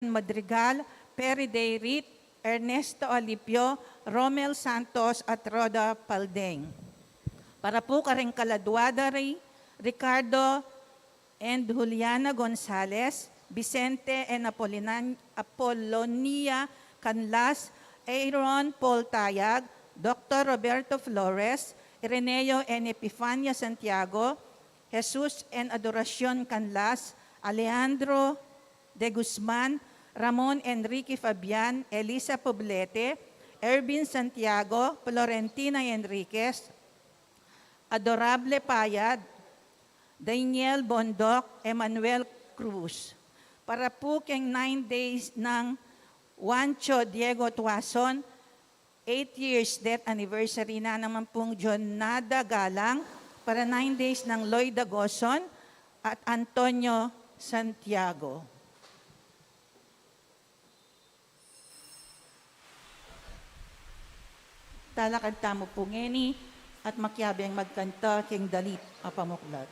Madrigal, Perry Deirit, Ernesto Alipio, Romel Santos at Roda Paldeng. Para po karing Kaladwadari, Ricardo and Juliana Gonzalez, Vicente and Apolonia Canlas, Aaron Paul Tayag, Dr. Roberto Flores, Ireneo and Epifania Santiago, Jesus and Adoracion Canlas, Alejandro de Guzman, Ramon Enrique Fabian, Elisa Poblete, Ervin Santiago, Florentina Enriquez, Adorable Payad, Daniel Bondok, Emmanuel Cruz. Para po keng 9 days ng Juancho Diego Tuason, 8 years death anniversary na naman pong John Nada Galang, para 9 days ng Lloyd Dagoson at Antonio Santiago. Talakanta mo po ngeni at makyabeng magkanta king dalit apamuklat.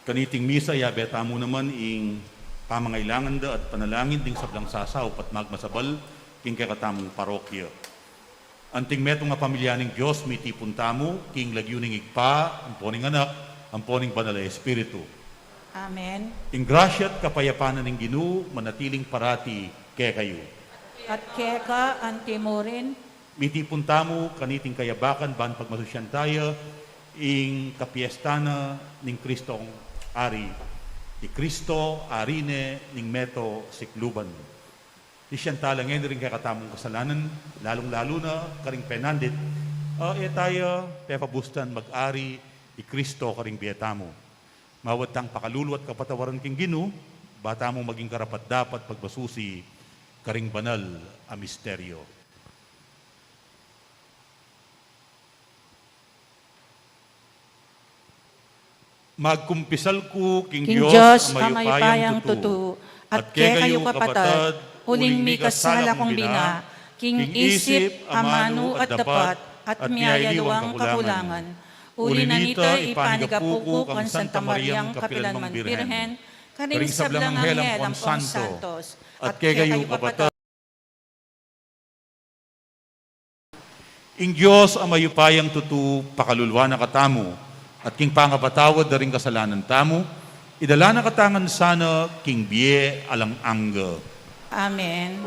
Kaniting misa, yabeta mo naman ing pamangailangan da at panalangin ding sablang sasaw pat magmasabal king kakatamong parokya. Anting metong nga pamilyaning Diyos, miti puntamo, king lagyuning igpa, amponing anak, amponing banal na Espiritu. Amen. Ing grasya at kapayapanan ng Ginoo, manatiling parati kaya kayo. At keka antimorin, Miti puntamo, kaniting kayabakan, ban pagmasusyan tayo, ing kapiestana ning Kristong Ari, ni Kristo, Arine, ning Meto, Sikluban. Di siyang talangin rin kakatamong kasalanan, lalong-lalo na karing penandit, tayo, pepabustan mag-ari, ni Kristo karing biyatamo. Mawatang pakalulu at kapatawaran king Ginoo, bata mo maging karapat dapat pagbasusi, karing banal a misteryo. Magkumpisal ko, King King Diyos, Diyos, ang mayupayang tutu, at kaya kayo kapatad, huling mi kasala kong bina, king isip, amano at dapat, at miyayaluang kakulangan. Uli na nita ipanigapuko kan Santa Mariang Kapilanman Birhen, kaning sablang anghel ang pong santos, at kay kayo kapata. Ing Diyos ang mayupayang tutu pakalulwa na katamu, at king pangapatawad na rin kasalanan tamu, idala na katangan sana king biye alang angga. Amen.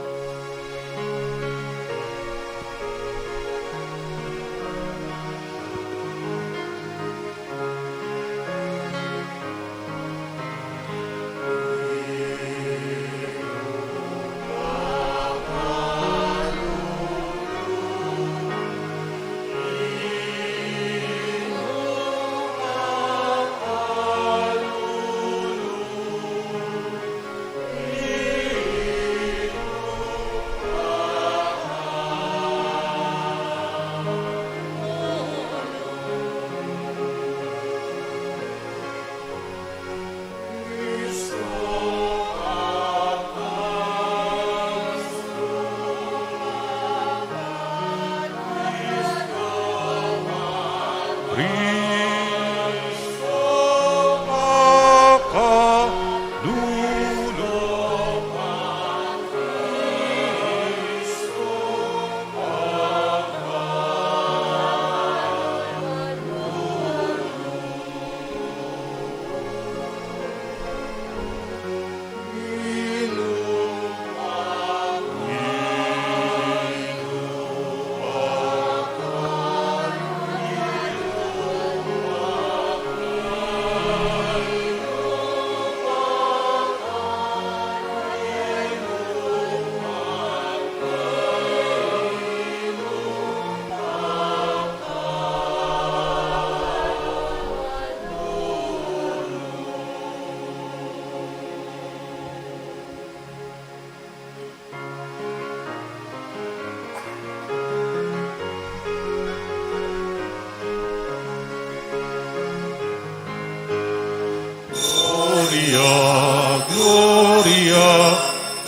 Gloria, Gloria,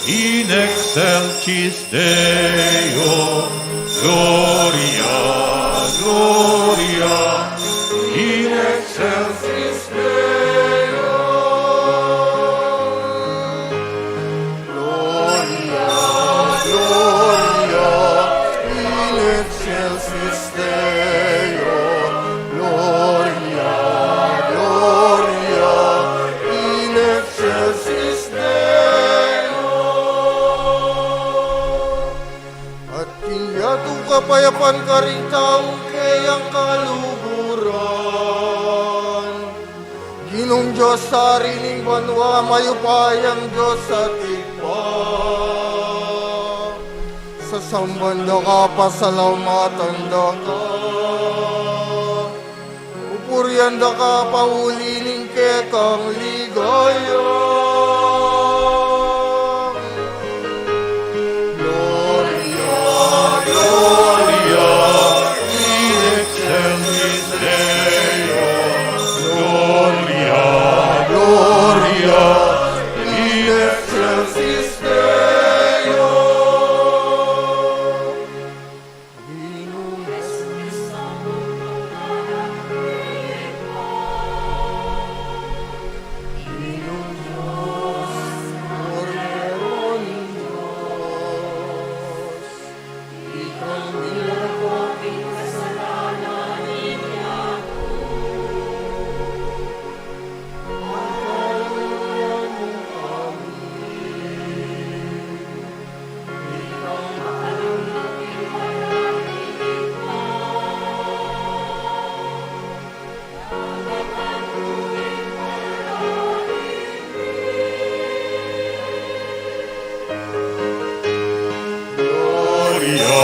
in excelsis Deo. Gloria, Gloria, in excelsis Deo. Gloria, Gloria, in excelsis Deo. Gloria, Gloria, in excelsis Deo. At kiyatong kapayapan ka rin taong kayang kaluhuran. Ginong Diyos sa rining banwa, mayupayang Diyos sa tigpa. Sa sambanda ka, pasalamatan da ka. Upuryan da ka, paulining ketang ligaya. Gloria, Gloria, in excelsis Deo. Gloria, Gloria, in excelsis Deo. Ginong Ginong Diyos, Cordero ni Diyos, Ikang nilagopin kasalanan niya ko. Pagkaluan mo kami, Ikang makalulupin maraminig ka. Nagkakaluin Gloria,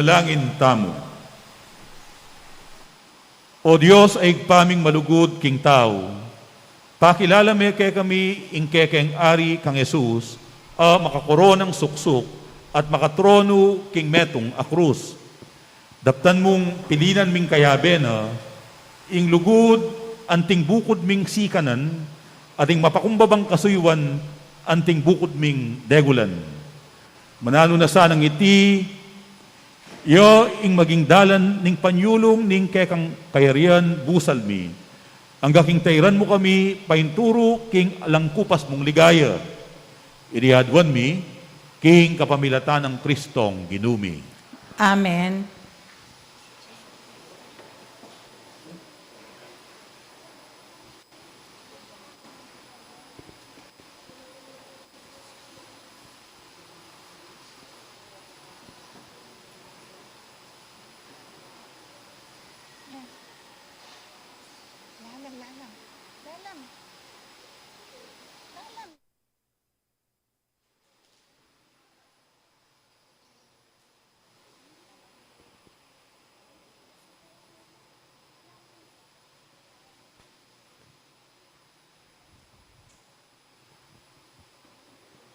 Manalangin tamo. O Diyos ay paming malugod king tao, pakilala me kay kami ingkekeng ari kang Jesus, a makakoronang suksok at makatrono king metong a krus. Daptan mong pilinan ming kayabe na, ing lugod anting bukod ming sikanan, ating mapakumbabang kasuywan anting bukod ming degulan. Manalo na sanang iti, yo ing maging dalan ning panyulong ning kekang kayarian busal mi. Ang gaking tayran mo kami, painturo king alangkupas mong ligaya. Iriadwan mi, king kapamilatan ng Kristong ginumi. Amen.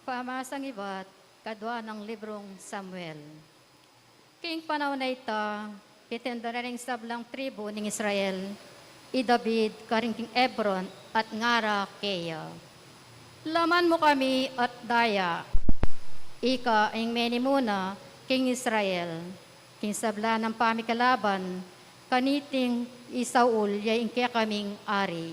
Pamasang iba't kadwa ng librong Samuel. King panahon na ito, pitendararing sablang tribo ng Israel, i David, karing King Ebron, at ngara Keya. Laman mo kami at daya, ika ang meni muna, King Israel, King sabla ng pamikalaban, kaniting Isaul, yaing kaya kaming ari.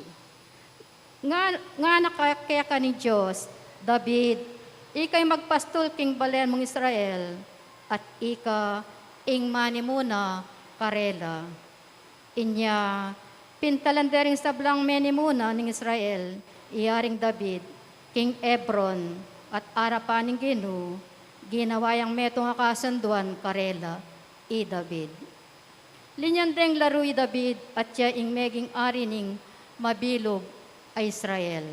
Nga nakakaya ka ni Diyos, David, ika'y magpastol king balen mong Israel, at ika ing mani muna karela. Inya, pintalandering sablang meni muna ng Israel, iyaring David, king Ebron, at arapaning Ginu, ginawayang metong akasanduan karela, i David. Linyandeng laruy David, at siya ing meging ari ning mabilog ay Israel.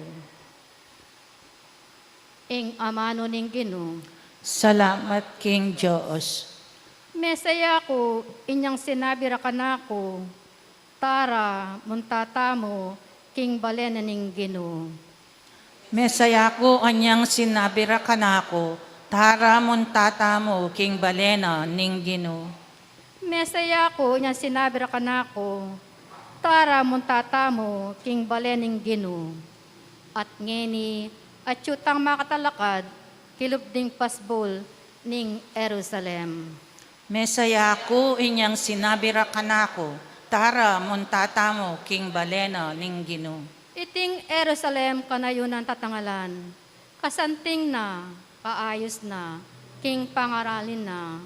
Ing amano ning Ginu. Salamat King Diyos. Mesaya ko, inyang sinabi ra kanako, tara, muntatamo, king balena ning Ginu. Mesaya ko anyang sinabira kanako, tara muntatamo king balena ning Gino. Mesaya ko, inyang sinabi ra kanako, tara, muntatamo, king balena ning Ginu. At ngeni, at yutang makatalakad, kilubding pasbol ning Jerusalem. Mesaya ko inyang sinabira kanako, tara muntatamo king balena ning Gino. Iting Jerusalem kanayunan tatangalan, kasanting na, kaayos na, king pangaralin na.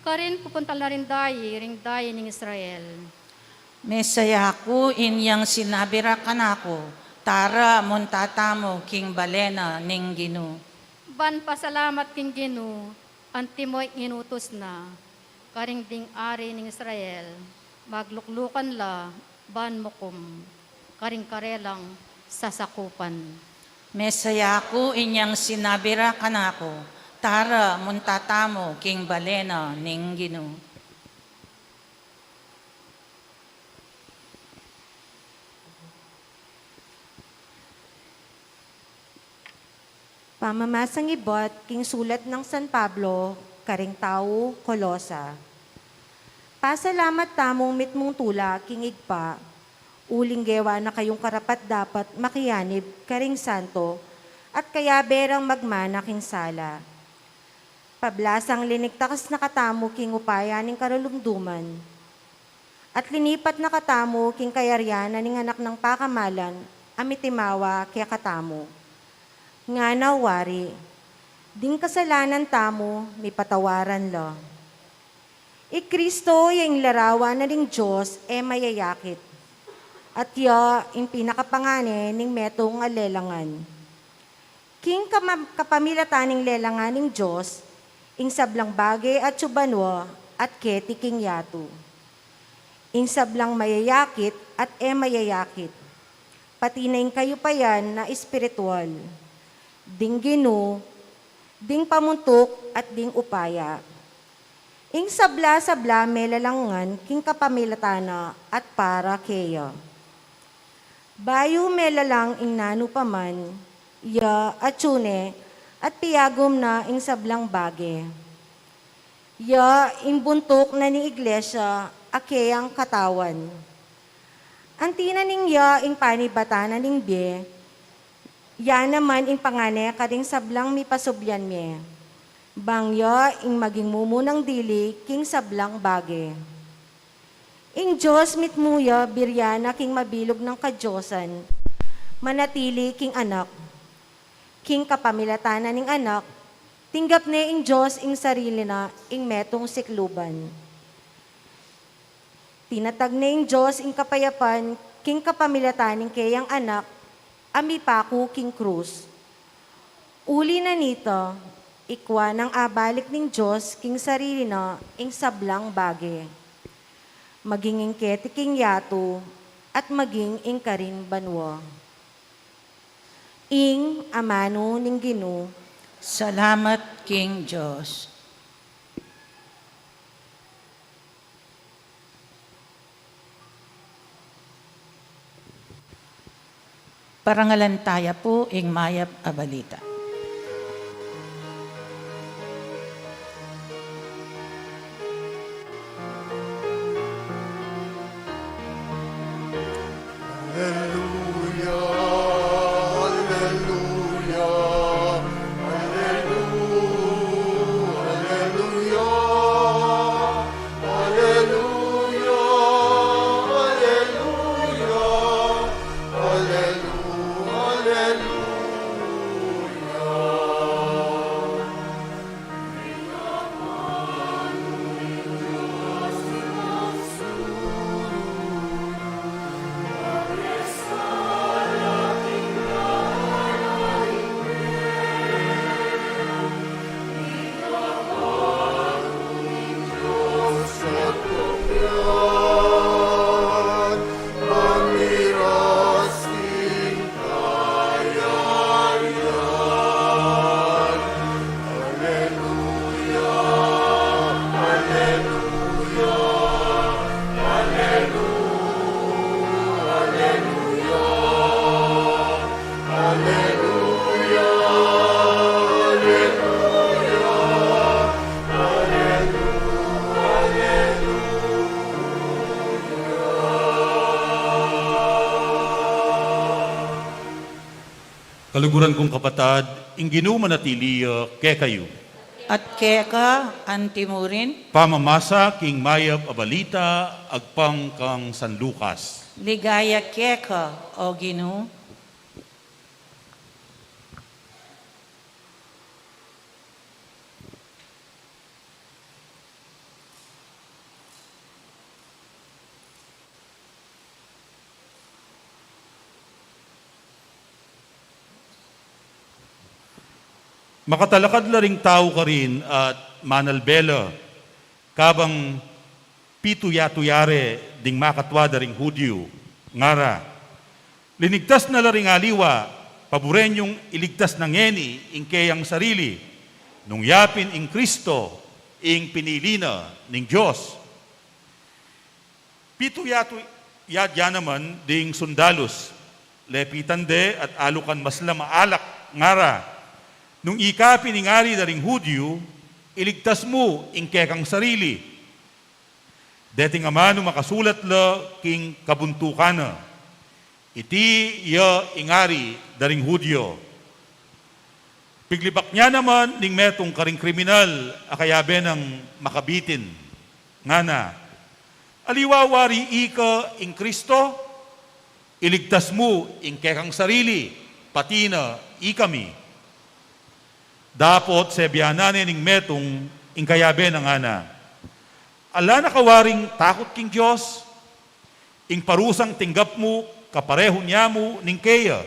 Karin pupunta na rin dayi ning Israel. Mesaya ko inyang sinabira kanako, tara muntatamo king balena ning Gino. Ban pasalamat king Ginu, antimoy inutos na, karing ding ari ning Israel, magluklukan la, ban mokum, karing karelang sasakupan. Mesaya ko inyang sinabira kanako, tara muntatamo king balena ning Gino. Pamamasang ibot, king sulat ng San Pablo, karing tao, Kolosa. Pasalamat tamong mitmong tula, king igpa, uling gewa na kayong karapat dapat makiyanib, karing santo, at kaya berang magmana king sala. Pablasang liniktakas na katamo, king upaya ning karulumduman, at linipat na katamo, king kayaryanan ning anak ng pakamalan, amitimawa kaya katamo. Nga nawari, ding kasalanan tamo, may patawaran lo. Kristo yung larawan na ning Diyos mayayakit. At ya, yung pinakapangane ning metong alelangan. King kapamilatan ning lelangan ning Diyos, ing sablang bagay at subanwa at keti king yatu. Ing sablang mayayakit at mayayakit. Pati na yung kayo pa yan na espiritual. Ding Ginu, ding pamuntok at ding upaya. Ing sabla-sabla melalangan king kapamilatana at para keya. Bayo melalang ing nanu paman, ya at tune, at piyagom na ing sablang bage. Ya ing buntok na ni iglesia, akeyang katawan. Antina ning ya ing panibatanan ning bie, ya naman ing pangane kading sablang mipasubyan me. Bangya ing maging mumunang dili king sablang bage. Ing Diyos mitmuya biryana king mabilog ng kadyosan, manatili king anak. King kapamilatanan ning anak, tinggap ne ing Diyos ing sarili na ing metong sikluban. Tinatag ne ing Diyos ing kapayapan, king kapamilataning kayang anak, amipaku king krus. Uli na nito, ikwa ng abalik ning Diyos king sarili na ing sablang bage. Maging ing keti king yato at maging ing karin banwa. Ing amano ning Ginoo, Salamat King Diyos. Parangalantaya po ing mayap abalita. Hallelujah, hallelujah, hallelujah, hallelujah, hallelujah, hallelujah, hallelujah. Kaluguran kong kapatad, ing Ginoo manatiliya ke kayo. At keka antimurin, Pamamasa king mayap abalita agpang kang San Lucas. ligaya keka o Ginoo. Makatalakad la ring tao ka rin at manalbela, kabang pituyatuyare ding makatwada ring Hudyo, ngara. Linigtas na la ring aliwa, paburenyong iligtas ng ngeni, ing kayang sarili, nung yapin ing Kristo, ing pinilina ning Diyos. Pituyatuyadya naman ding sundalos, lepitande at alukan masla maalak, ngara. Nung ikapin ing ari daring Hudyo, iligtas mo ing kekang sarili. Deting amano makasulat la king kabuntukana. Iti ya ingari daring Hudyo. Piglibak niya naman ning metong karing kriminal akayabe ng makabitin. Ngana, aliwawari ika ing Kristo, iligtas mo ing kekang sarili, pati na ikami. Dapot sebyanan ning metong ingkayabe ng ana. Ala na kawaring takot king Diyos, ing parusang tinggap mo, kapareho niya mo ning keya.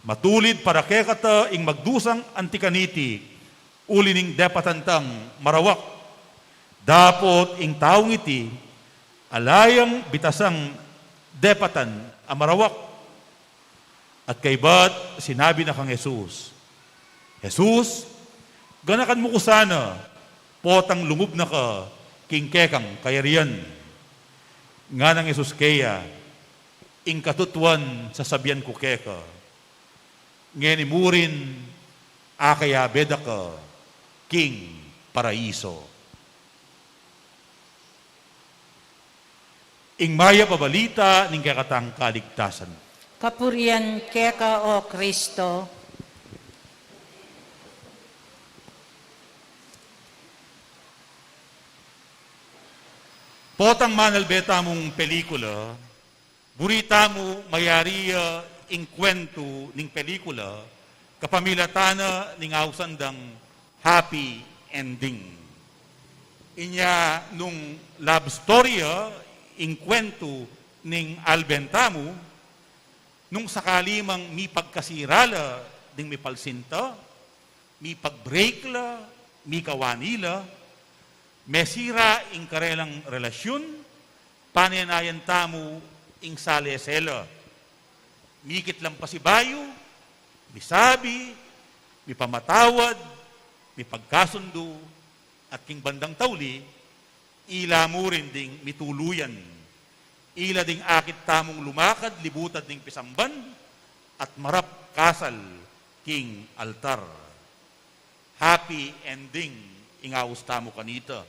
Matulid para kekata ing magdusang antikaniti, uli ning depatantang marawak. Dapot ing taong iti, alayang bitasang depatan amarawak. At kaybat sinabi na kang Jesus, Jesus, ganakan mo ko sana, potang lungub na ka, king kekang kayarian. Nga ng Isus kaya, ing katutuan sa sabian ko keka, ngeni murin, akaya beda ka, king paraiso. Ing maya pabalita ning kakatang kaligtasan. Kapurian keka o Kristo. Potang manal beta mong pelikula, burita mo mayari ing kwento ning pelikula, kapamilatana ning ausandang happy ending. Inya nung love story ing kwento ning albentamu, nung sakali mang mi pagkasirala ding mi palsinta, mi pagbreak la, mi kawanila, mesira ing karelang relasyon, pananayan tamu ing salesela. Mikit lang pasibayo, misabi, mi pamatawad, mi pagkasundo, at king bandang tawli, ila mo rin ding mituluyan. Ila ding akit tamong lumakad, libutad ding pisamban, at marap kasal king altar. Happy ending ingaus tamo kanita.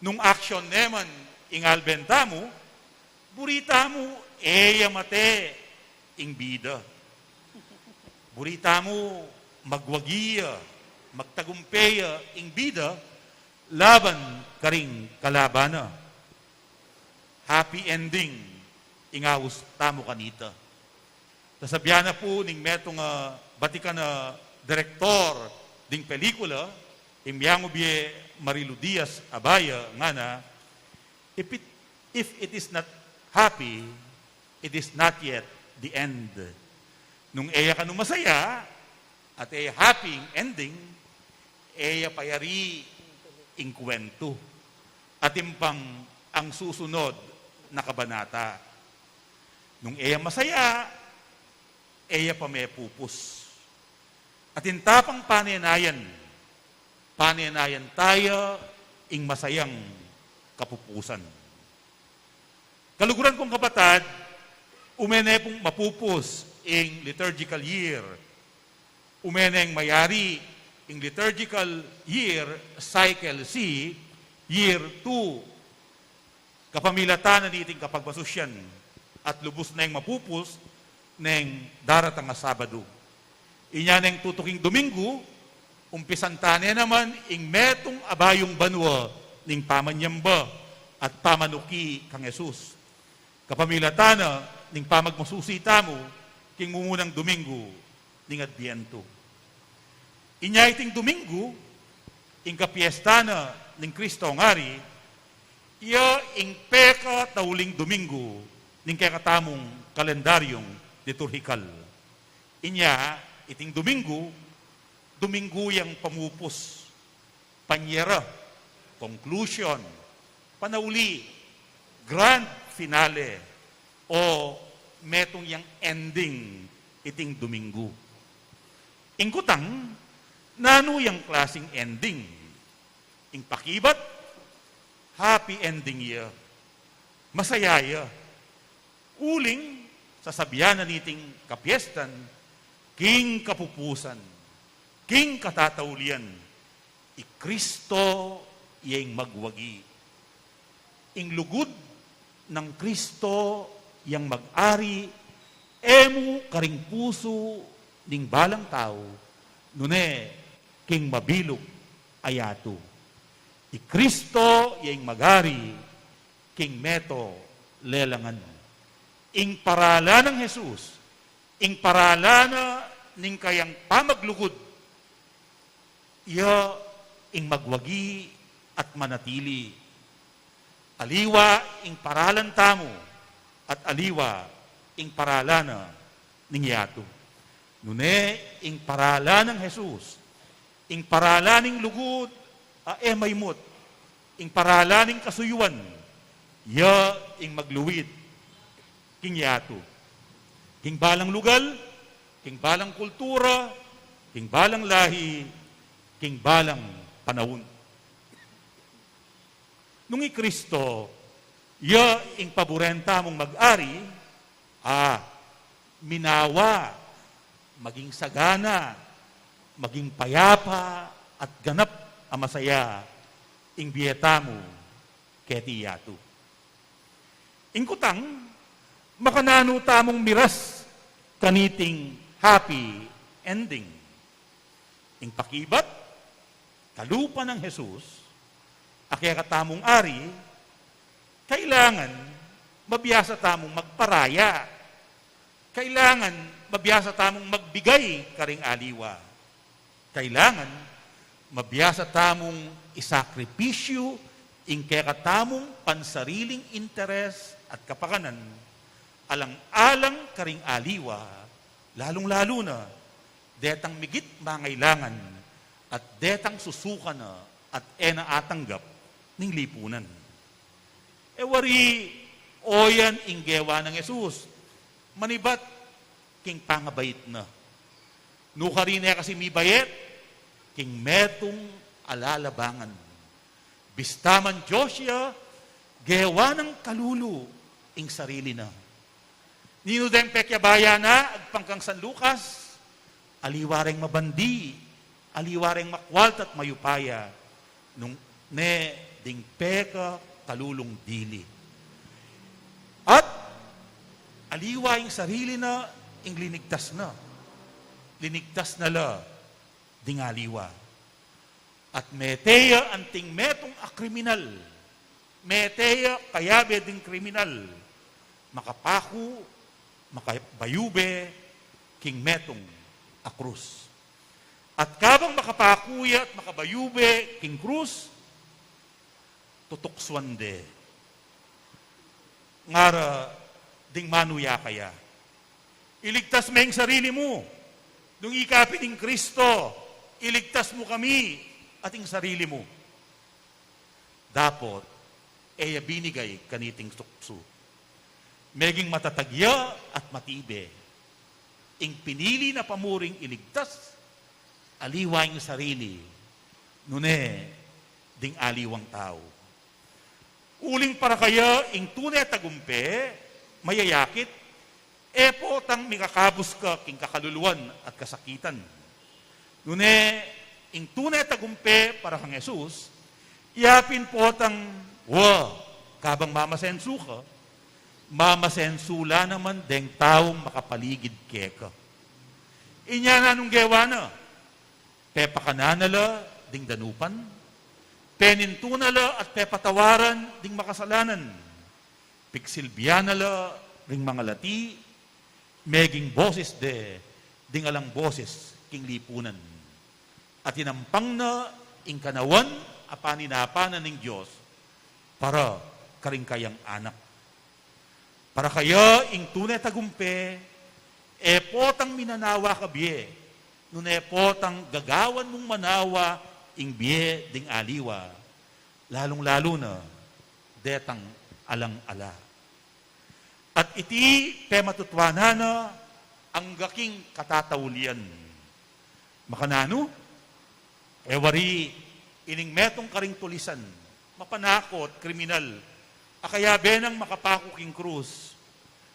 Nung action naman ingalben tamo, burita mo eya mate ing bida. Burita mo magwagiya, magtagumpeya ing bida, laban karing kalabana. Happy ending ingaus tamo kanita. Tasabyan na po ning metong batikan na direktor ding pelikula, imyango biye Marilu Diaz Abaya nga na, if it is not happy, it is not yet the end. Nung eya ka nung masaya, at eya happy ending, eya payari ing kwento. At impang ang susunod na kabanata. Nung eya masaya, eya pa may pupus. At intapang pananayan tayo ing masayang kapupusan. Kaluguran kong kapatad, umene pong mapupus ing liturgical year. Umene ang mayari ing liturgical year, cycle C, year 2, kapamilatan na niting kapagbasusyan at lubos na yung mapupus ng daratang nga Sabado. Inya ng tutuking Domingo, umpisantane naman ing metong abayong banwa ning pamanyamba at pamanuki kang Jesus. Kapamilatana ning pamagmasusita mo king mumunang Domingo ning Adbiento. Inya iting Domingo, ing kapiestana ning Kristo ang Ari, iya ing peka tauling Domingo ning kakatamong kalendaryong liturhikal. Inya, iting Domingo yang pamupos, panyera, conclusion, panauli, grand finale, o metong yang ending iting Domingo. Ingkutang, nano yang klaseng ending? Ing pakibat, happy ending ya. Masaya ya. Uling, sasabihan na niting kapiestan, king kapupusan, king katataulian, Kristo yang magwagi. Ing lugod ng Kristo yang mag-ari, emu karing puso ning balang tao, nune king mabilog ayato. Kristo yang magari, king meto lelangan. Ing paralan ng Jesus, ing paralana ning kayang pamaglugod, iya ing magwagi at manatili. Aliwa ing paralan tamo, at aliwa ing paralana ning yato. Nune ing paralan ng Jesus, ing paralan ning lugod, maymut, ing paralan ning kasuyuan, ya ing magluwid, king yato. King balang lugal, king balang kultura, king balang lahi, king balang panahon. Nung Kristo, ya ing paborenta mong mag-ari, minawa, maging sagana, maging payapa, at ganap ang masaya, ing biyeta mo, keti yatu. Ing kutang, makanano tamong miras, kaniting happy ending. Ing pakibat, kalupa ng Jesus, akya katamong ari, kailangan mabiyasa tamong magparaya. Kailangan mabiyasa tamong magbigay karing aliwa. Kailangan mabiyasa tamong isakripisyo ing kaya katamong pansariling interes at kapakanan alang-alang karing aliwa, lalong-lalo na detang migit mangailangan at detang susuka na at attanggap ning lipunan. Wari oyan inggewa ng Jesus, manibat king pangabait na. Nukarine kasi mi bayet, king metong alalabangan. Bistaman Joshua, gewa ng kalulu ing sarili na. Nino deng pekyabaya na, agpangkang San Lucas, aliwareng mabandi, aliwareng makwalt at mayupaya, nung ne ding peka kalulong dili. At aliwa yung sarili na, ing linigtas na. Linigtas na la, ding aliwa. At meteya anting metong akriminal. Meteya kayabe ding kriminal. Makapaku, makabayube, king metong akrus. At kabang makapakuya at makabayube, king krus, tutukswande. Ngara, ding manuya kaya. Iligtas mo yung sarili mo. Nung ikapin ng Kristo, iligtas mo kami at yung sarili mo. Dapat, binigay kaniting sukso. Meging matatagya at matibe. Ing pinili na pamuring iligtas, aliwa yung sarili. Nune, ding aliwang tao. Uling para kaya, ing tunay tagumpe, mayayakit, potang mikakabos ka king kakaluluan at kasakitan. Nune, ing tunay tagumpe para kang Jesus, yapin potang, kabang mamasensu ka, mamasensula naman deng taong makapaligid keka. Inya na nung gewa na, pepakananala ding danupan, penintunala at pepatawaran ding makasalanan, piksilbianala ring mga lati, meging boses ding alang boses king lipunan. At inampang na ing kanawan apaninapanan ng Diyos para karing kayang anak. Para kaya ing tunay tagumpe, potang minanawa ka biye, nun potang gagawan mong manawa ing biye ding aliwa, lalong-lalo na detang alang-ala. At iti pematutwana na ang gaking katataulian. Makanano? Wari ining metong karing tulisan, mapanakot, kriminal, akaya benang makapako king krus.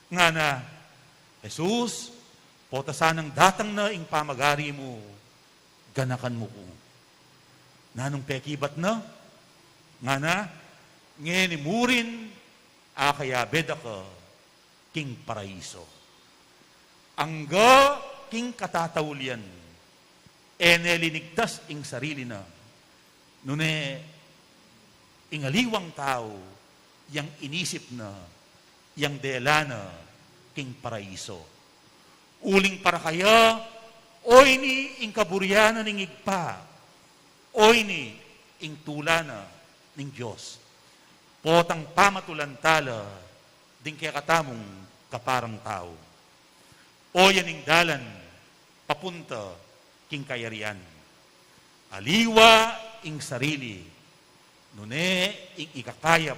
Nga na, Jesus, potasanang datang na ing pamagari mo, ganakan mo ko. Nanong pekibat na? Nga na, ngenimurin, akaya beda ka, king paraiso. Angga king katataulian, linigtas ing sarili na, nune ingaliwang tao, yang inisip na, yang dela na, king paraiso. Uling para kaya, oy ni ing kaburyanan ning igpa, oy ni ing tulana ning Diyos. Potang pamatulantala, ding kaya katamong kaparang tao. O yan ing dalan, papunta king kayarian. Aliwa ing sarili, nune ing ikakayap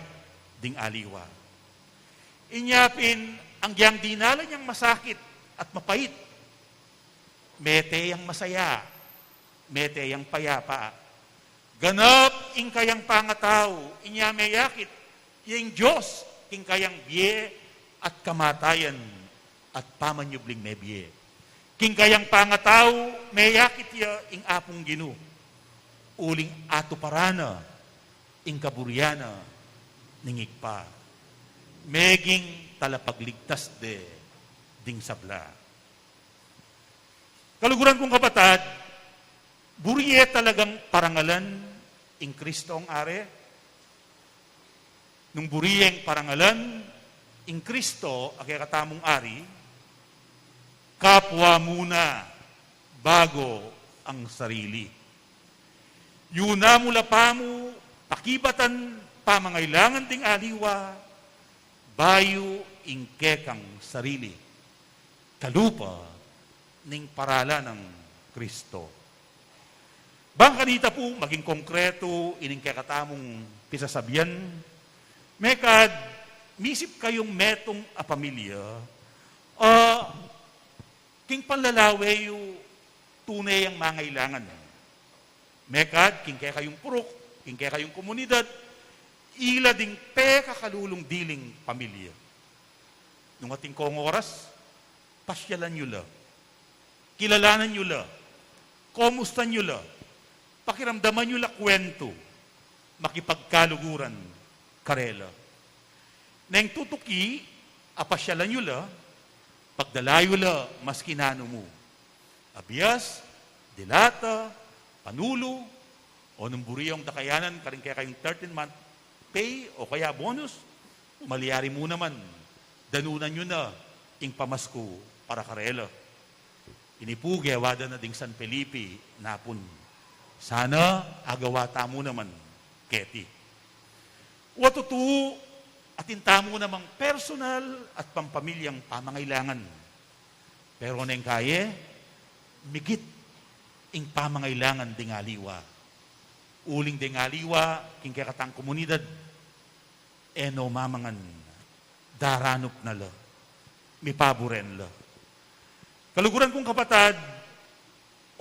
ding aliwa. Inyapin ang giyang dinala niyang masakit at mapait. Mete yang masaya, mete yang payapa. Ganap ing kayang pangatao, inya mayakit, yung Diyos, king kayang biye at kamatayan at pamanyubling may biye. King kayang pangatao, mayakit ya ing apong ginu. Uling ato parana, ing kaburyana, ningig pa. Meging talapagligtas de, ding sabla. Kaluguran kong kapatad, buriye talagang parangalan ing Kristo ang are. Nung buriyeng parangalan ing Kristo ang katamong ari, kapwa muna bago ang sarili. Yuna mula pa mo, pakibatan pamangailangan ding aliwa, bayo ing kekang sarili. Kalupa ning parala ng Kristo. Bang kanita po, maging konkreto, ining kakatamong pisasabihan, mekad, misip kayong metong a pamilya, king panlalawe yung tunay ang mangailangan. Mekad, king kaya kayong purok, king kaya kayong komunidad, ila ding kakalulong diling pamilya. Nung ating kong oras, pasyalan nyo la. Kilalanan nyo la. Komusta nyo la. Pakiramdaman nyo la kwento. Makipagkaluguran. Karela. Neng tutuki, apasyalan nyo la, pagdalayo la, mas kinano mo. Abiyas, dilata, panulo, o nung buriyong dakayanan, karing kaya kayong 13-month pay, o kaya bonus, maliyari mo naman, danunan nyo na, ing pamasko para karela. Inipuge, wada na ding San Felipe, napun. Sana, agawata mo naman, Keti. Watutu, atinta mo namang personal at pampamilyang pamangailangan. Pero neng kaye, migit ing pamangailangan ding aliwa. Uling ding aliwa, king kakatang komunidad, eno mamangan, daranop na la, mipaburen la. Kaluguran kong kapatad,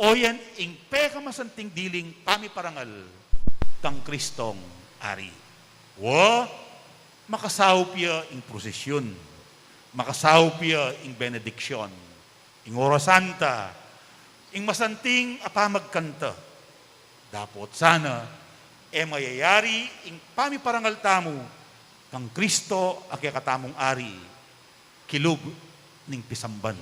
oyan ing pekamasanting diling pamiparangal kang Kristong ari. Makasawpya ing prosesyon, makasawpya ing benediksyon, ing oras santa, ing masanting apamagkanta. Dapot sana, mayayari ing pamiparangal tamo kang Kristo katamong ari, kilub ning pisamban.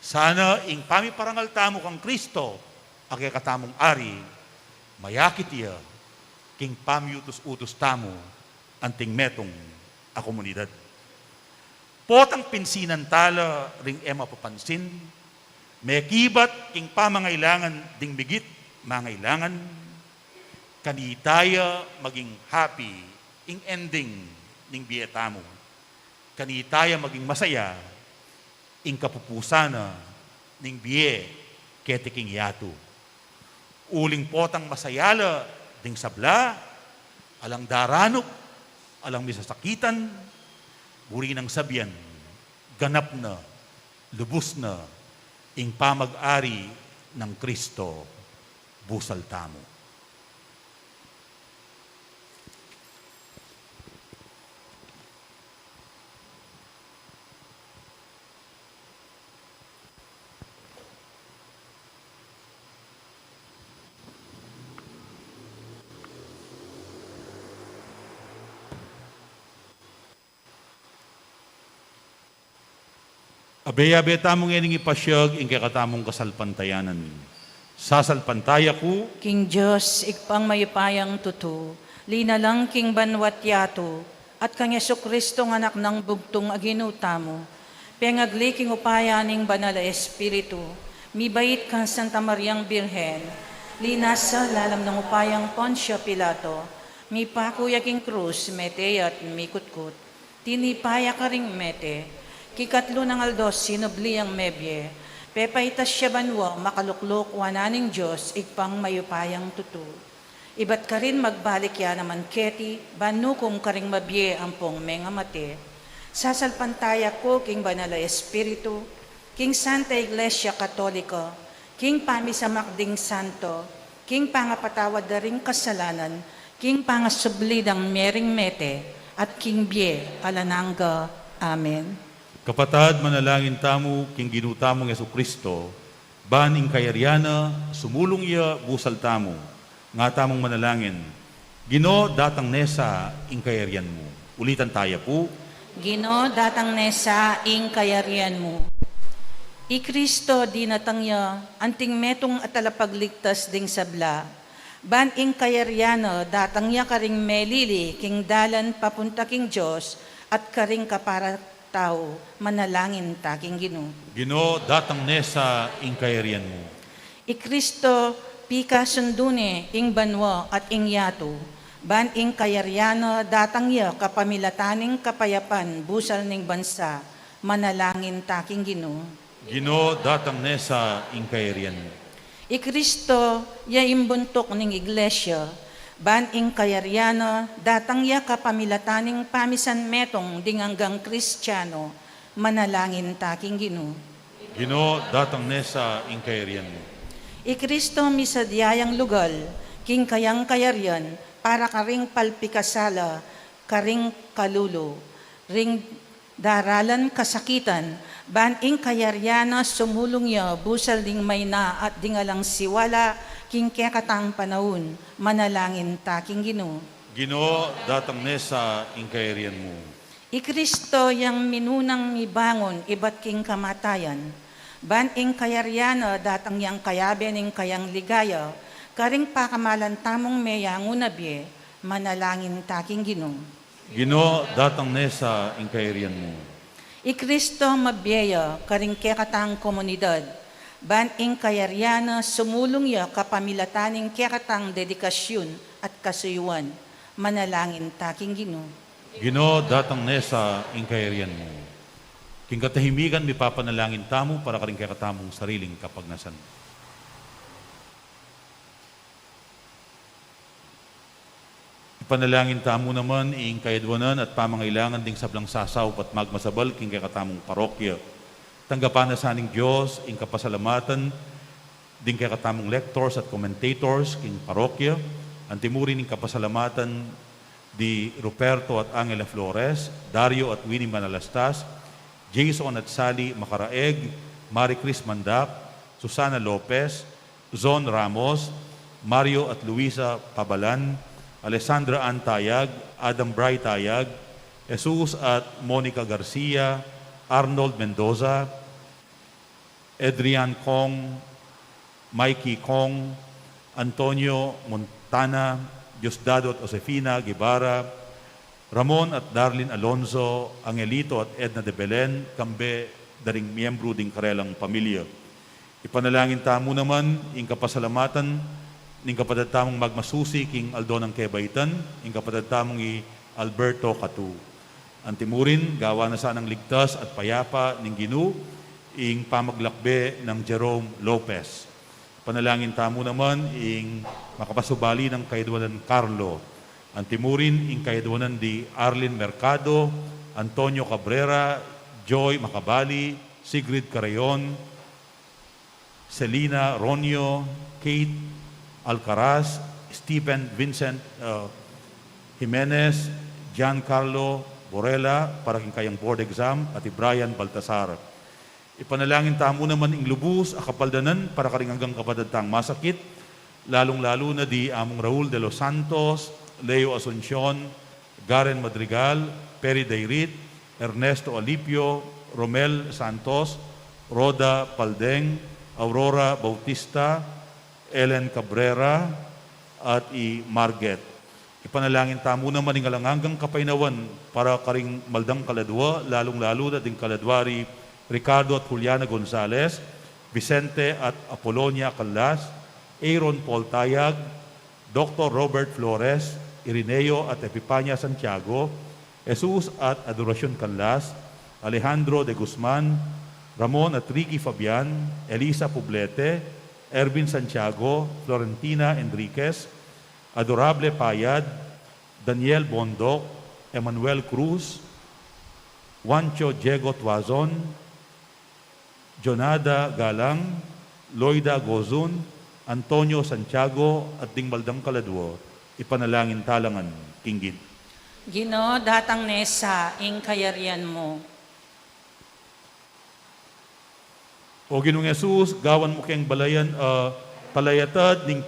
Sana ing pamiparangal tamo kang Kristo katamong ari, mayakit iya, king pamiutos-utos tamo, anting metong a komunidad. Potang pinsinan tala ring papansin, may kibat king pamangailangan ding bigit mangailangan, kanitaya maging happy ing ending ning biyetamo. Kanitaya maging masaya ing kapupusana ning biye ketiking yato. Uling potang masayala ding sabla, alang daranok, alang misasakitan, buri ng sabyan, ganap na, lubos na, ing pamag-ari ng Kristo, busal tamo. Abe-abe tamong ening ipasyag ing katamong kasalpantayanan. Sasalpantaya ko, King Diyos, ikpang mayupayang tuto, linalang king banwat yato, at kang Yesu Kristo ng anak ng bugtong aginuta mo, pengagli king upayaning banal na Espiritu, mibait kang Santa Mariang Birhen, linasa lalam ng upayang Poncio Pilato, mipakuya king krus, mete at mikutkut, tinipaya ka ring mete, kikatlo ng aldos, sinubli ang mebye, pepaitas siya banwa, makaluklok, wananing Diyos, ikpang mayupayang tutu. Ibat ka rin magbalik ya naman keti, banu kung karing mabye ang pong menga mate. Sasalpantaya ko, king banala Espiritu, king Santa Iglesia Katolika, king pamisamakding santo, king pangapatawad da ring kasalanan, king pangasubli dang mering mete, at king bie alanangga. Amen. Kapatad, manalangin tamo, king ginutamong Yesu Kristo, ban ing kayaryana, sumulong iya, busal tamo, nga tamong manalangin. Gino, datang nesa, ing kayaryan mo. Ulitan tayo po. Gino datang nesa ing kayarian mo. I Kristo di natangya, anting metong atalapagligtas ding sabla. Ban ing kayaryano, datangya karing melili, king dalan papunta king Diyos, at karing kapara tao, manalangin taking Gino. Gino, datang nesa, ing kayaryan mo. I Kristo, pika sundune, ing banwa at ing yato. Ban ing kayaryano, datangya kapamilataning kapayapan, busal ning bansa, manalangin taking Gino. Gino, datang nesa, ing kayaryan mo. I Kristo, ya imbuntok ning iglesia, ban ing kayaryano, datang ya kapamilataning pamisan metong dinganggang Kristiyano, manalangin taking Gino. Gino, datang nesa, ing kayaryan mo. I Kristo misadyayang lugal, king kayang kayaryan, para karing palpikasala, karing kalulo, ring daralan kasakitan, ban ing kayaryana sumulong ya, busal ding may na at dingalang siwala, king kekatang panahon, manalangin taking Gino. Gino, datang nesa, ing kayaryan mo. I Kristo yang minunang mibangon, iba't king kamatayan, ban ing kayaryana datang yang kayaben ing kayang ligaya, karing pakamalan tamong meyang unabye, manalangin taking Gino. Gino, datang nesa, ing kayaryan mo. I Kristo mabyeya, karing kekatang komunidad, ban ing kayaryana sumulong ya kapamilataning kekatang dedikasyon at kasuyuan, manalangin taking Gino. Gino, datang nesa, ing kayaryan mo. King katahimigan, mi papanalangin tamo para karing kakatamong sariling kapagnasan. Ipanalangin tamo naman ing kayadwanan at pamangailangan ding sablang sasaw at magmasabal king kakatamong parokya. Tanggapan na saning Diyos ing kapasalamatan ding kakatamong lectors at commentators king parokya. Antimurin ing kapasalamatan di Ruperto at Angela Flores, Dario at Winnie Manalastas, Jason at Sally Macaraeg, Marie Chris Mandak, Susana Lopez, Zon Ramos, Mario at Luisa Pabalan, Alessandra Ann Tayag, Adam Bray Tayag, Jesus at Monica Garcia, Arnold Mendoza, Adrian Kong, Mikey Kong, Antonio Montana, Diosdado at Josefina Guevara, Ramon at Darlene Alonzo, Angelito at Edna de Belen, kambe daring miyembro ding karelang pamilya. Ipanalangin tamo naman ing kapasalamatan ning kapatid tamong magmasusi king Aldo ng Kebaitan, ing kapatid tamong i Alberto Catu. Antimurin, gawa na sanang ligtas at payapa ning Ginu, ing pamaglakbe ng Jerome Lopez. Panalangin tamo naman ing makapasubali ng kaidwanan Carlo. Antimurin, ing kaidwanan di Arlene Mercado, Antonio Cabrera, Joy Macabali, Sigrid Carayon, Selina Ronio, Kate Alcaraz, Stephen Vincent Jimenez, Giancarlo Borella, para king kayang board exam, at Brian Baltasar. Ipanalangin tamo naman ing lubos, akapaldanan, para karing hanggang kapadatang masakit, lalong-lalo na di among Raul de los Santos, Leo Asuncion, Garen Madrigal, Perry Dayrit, Ernesto Alipio, Romel Santos, Roda Paldeng, Aurora Bautista, Ellen Cabrera, at i Marget. Ipanalangin tamo naman ing alangangang kapainawan para karing maldang kaladwa, lalong-lalo na ding kaladwari Ricardo at Juliana Gonzalez, Vicente at Apolonia Calas, Aaron Paul Tayag, Dr. Robert Flores, Irineo at Epipania Santiago, Jesus at Adoracion Calas, Alejandro de Guzman, Ramon at Ricky Fabian, Elisa Poblete, Ervin Santiago, Florentina Enriquez, Adorable Payad, Daniel Bondok, Emmanuel Cruz, Juancho Diego Tuazon, Jonada Galang, Loida Gozun, Antonio Santiago at Dingmaldang Kaladwo, ipanalangin talangan, kinggid. Ginoo, datang nesa, ing kayarian mo. O Ginoong Yesus, gawan mo kayong balayan, palayatad, ning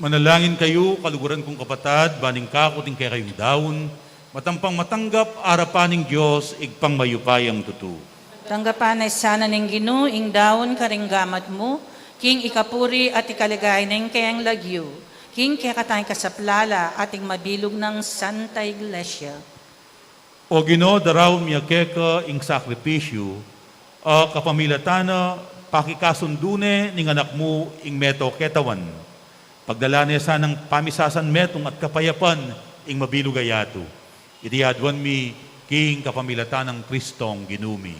manalangin kayo, kaluguran kong kapatad, baning kakuting kay kayong daon, matampang matanggap, arapaning Diyos, igpang mayupayang tutu. Tanggapan ay sana ning Ginoo, ing daon karinggamat mo, king ikapuri at ikaligay ng kayang lagyo, king kaya katayang kasaplala ating mabilog ng Santa Iglesia. O Ginoo, daraw miyakeka ing sakripisyo, kapamilatana, pakikasundune ning anak mo ing meto ketawan. Pagdala niya sanang pamisasan metong at kapayapan ing mabilugayato. Idiyadwan mi king kapamilatan ng Kristong ginumi.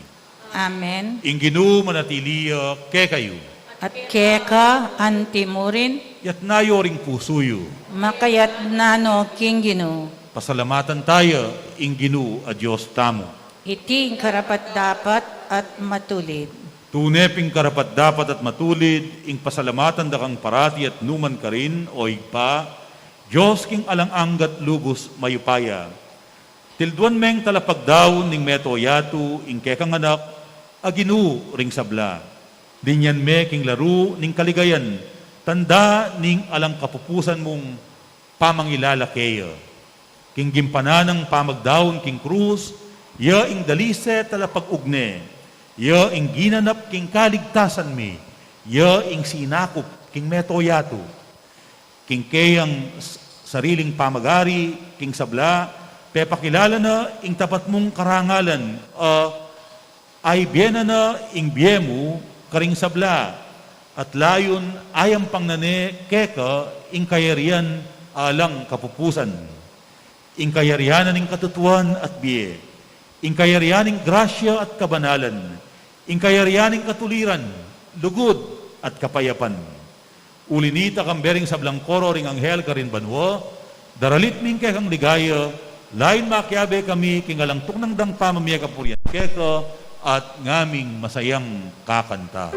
Amen. Ing ginu manatiliya ke kayo. At keka antimurin, Yat nayo ring pusuyo. makayat nano king Ginoo. Pasalamatan tayo ing ginu a Diyos tamo. Iti karapat dapat at matulid. Tuneping karapat dapat at matulid, ing pasalamatan da kang parati at numan ka rin, o igpa, Diyos king alang-anggat lubos mayupaya. Tilduan meng talapagdaon ning meto yatu, ing kekang anak, aginu ring sabla. Dinyan me king laro ning kaligayan, tanda ning alang kapupusan mong pamangilalakaya. King gimpananang pamagdaon king krus, ya ing dalise talapag-ugne, ya ing ginanap king kaligtasan mi, ya ing sinakop king metoyato, king kayang sariling pamagari, king sabla, pepakilala na ing tapat mong karangalan, ay biena na ing biemu karing sabla, at layon ayam pang nane keka ing kayarian alang kapupusan. Ing kayarianan ing katutuan at biye, ing kayarianing grasya at kabanalan, ing kayarianing katuliran, lugod at kapayapan. Ulinita kambering sablang koro ring anghel karin banwa, daralit ming kekang ligaya, lain makiabe kami kingalang tuknang dang pamamaya kapurian keka at ngaming masayang kakanta.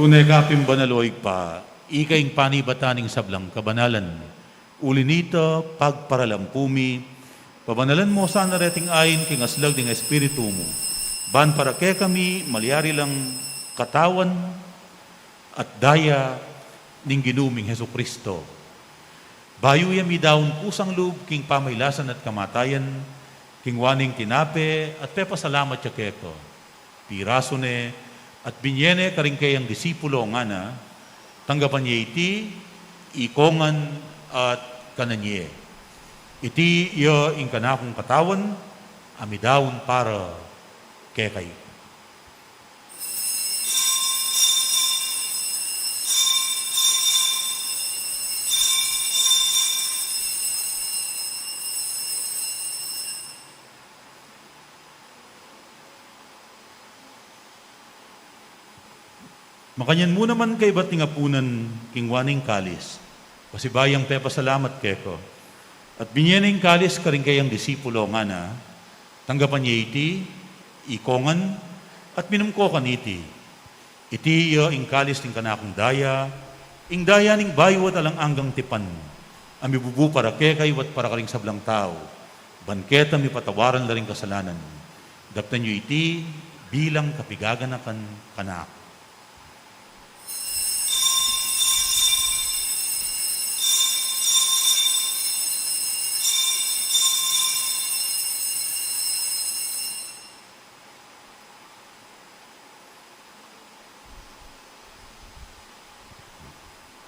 Tunay kapim banaloy pa, ikaing panibataning sablang kabanalan, ulinita pagparalampumi, pabanalan mo sana reting ayin king aslag ding espiritu mo, ban para ke kami malyari lang katawan at daya ning ginuming Heso Kristo. Bayo yami daon pusang loob king pamaylasan at kamatayan, king waning tinape at pepasalamat siya keko. Piraso ne, at binyene karing kayang disipulo nga na, tanggapan niya iti, ikongan at kananye. Iti iyo ing kanakong katawan, amidawon para kekay. Makanyan mo naman kay ba't tingapunan king waning kalis. Kasi bayang pepa salamat keko. At binyening kalis karing kayang disipulo nga na, tanggapan niya iti, ikongan, at minumko kaniti. Iti iyo ing kalis ting kanakong daya, ing daya ning bayo at alang anggang tipan. Ami bubu para kekay wat para karing sablang tao. Banketa mi patawaran la ring kasalanan. Daptan niyo iti, bilang kapigaganakan kanak.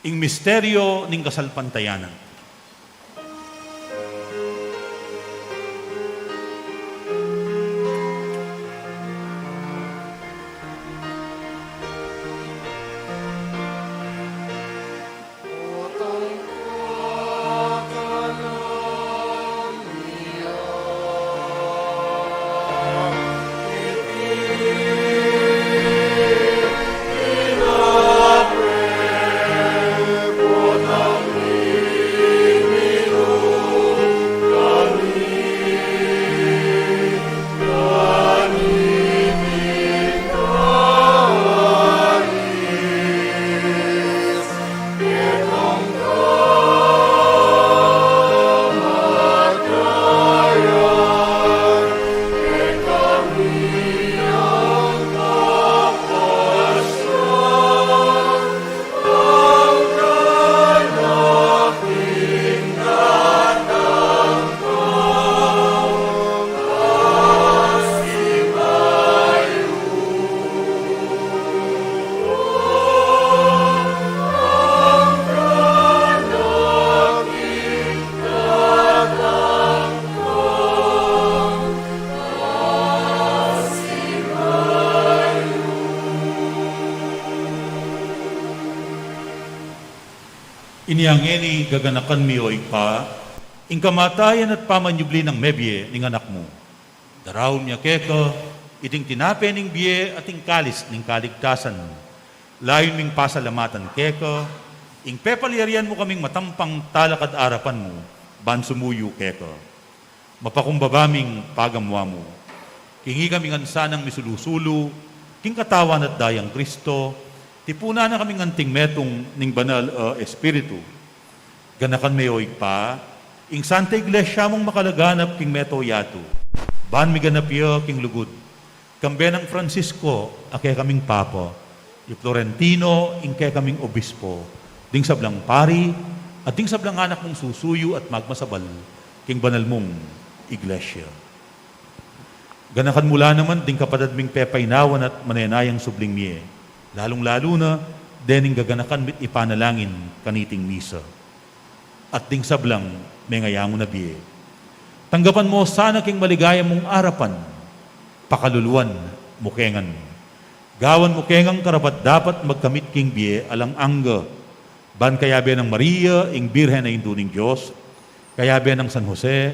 Ing misteryo ning kasalpantayanan. Iniangeni gaganakan mi o ipa, ing kamatayan at pamanyubli ng mebye ning anak mo. Daraw niya keka, iting tinape ning biye at ing kalis ning kaligtasan. Layon ming pasalamatan keka, ing pepalyarian mo kaming matampang talakad arapan mo, ban sumuyo keka. Mapakumbabaming pagamwa mo. Kingi kaming ansanang misulusulu, king katawan at dayang Kristo, tipuna na kaming anting metong ning banal espiritu. Ganakan mayoy pa, ing Santa Iglesia mong makalaganap king meto yato. Ban mi ganapyo king lugod. Kambe ng Francisco, ake kaming papa. Yung Florentino, ing ke kaming obispo. Ding sablang pari, at ding sablang anak mong susuyo at magmasabal, king banal mong iglesia. Ganakan mula naman, ding kapadadming pepaynawan at manenayang subling miye. Lalong-lalo na, dening gaganakan mit ipanalangin kaniting misa. At ding sablang, may ngayang na biye. Tanggapan mo sana king maligaya mong arapan, pakaluluan, mukengan. Gawan mukengang karapat dapat magkamit king biye alang angga. Ban kayabe ng Maria, ing Birhen na induning Diyos, kayabe ng San Jose,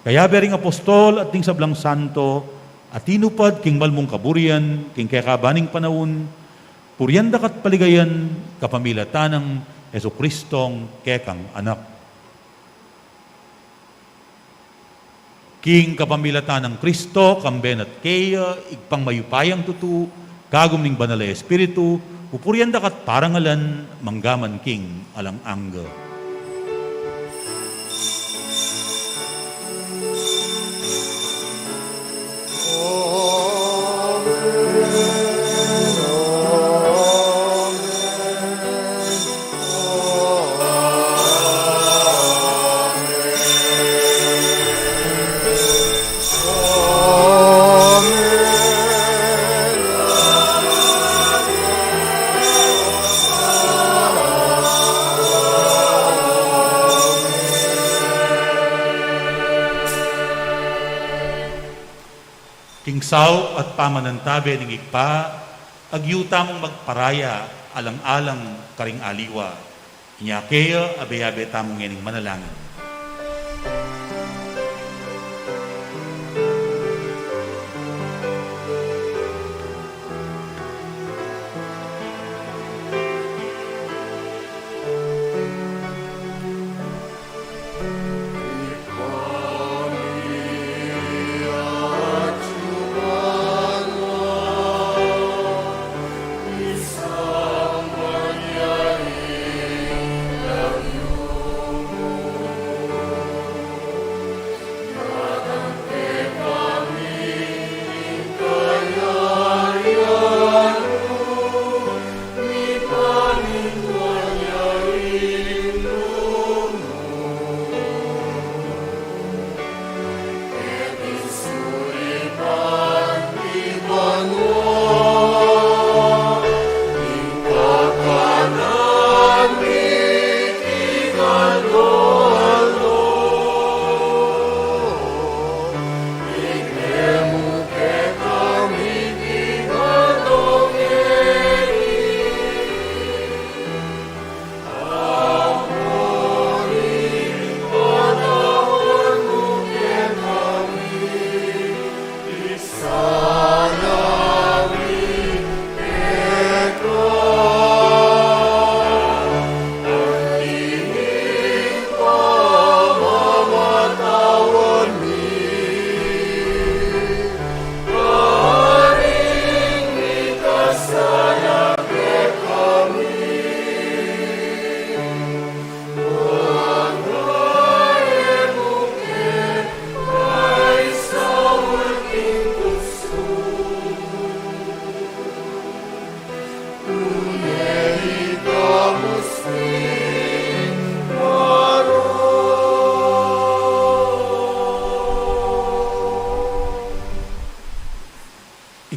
kayabe ring apostol at ting sablang santo, at tinupad king malmong kaburian, king kakabaning panahon, puryanda kat paligayan, kapamilatan ng Heso Kristong kekang anak. King kapamilatan ng Kristo, kamben at kaya, igpang mayupayang tutu, kagum ning banal na espiritu, pupurianda kat parangalan, manggaman king alang angga. Kingsaw at pamanantabe ng igpa, agyuta mong magparaya, alang-alang karing aliwa. Inyakea, abe-abe tamong ngening manalangin.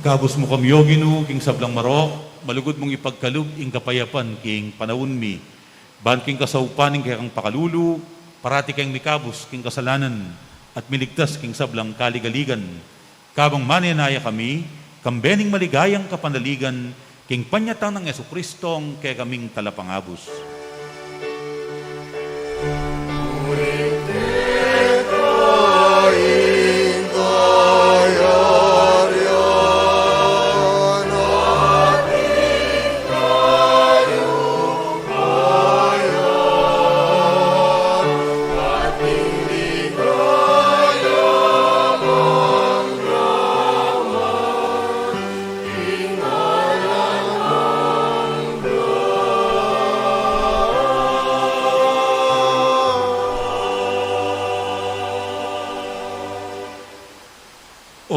Ikabos mo kami Ginu, king sablang marok, malugod mong ipagkalug ing kapayapan king panahon mi. Ban king kasaupan ing kayang pakalulu, parati kayang mikabos king kasalanan, at miligtas king sablang kaligaligan. Kabang manenaya kami, kambening maligayang kapanaligan, king panyatang ng Yesu Kristong kaya kaming talapangabos.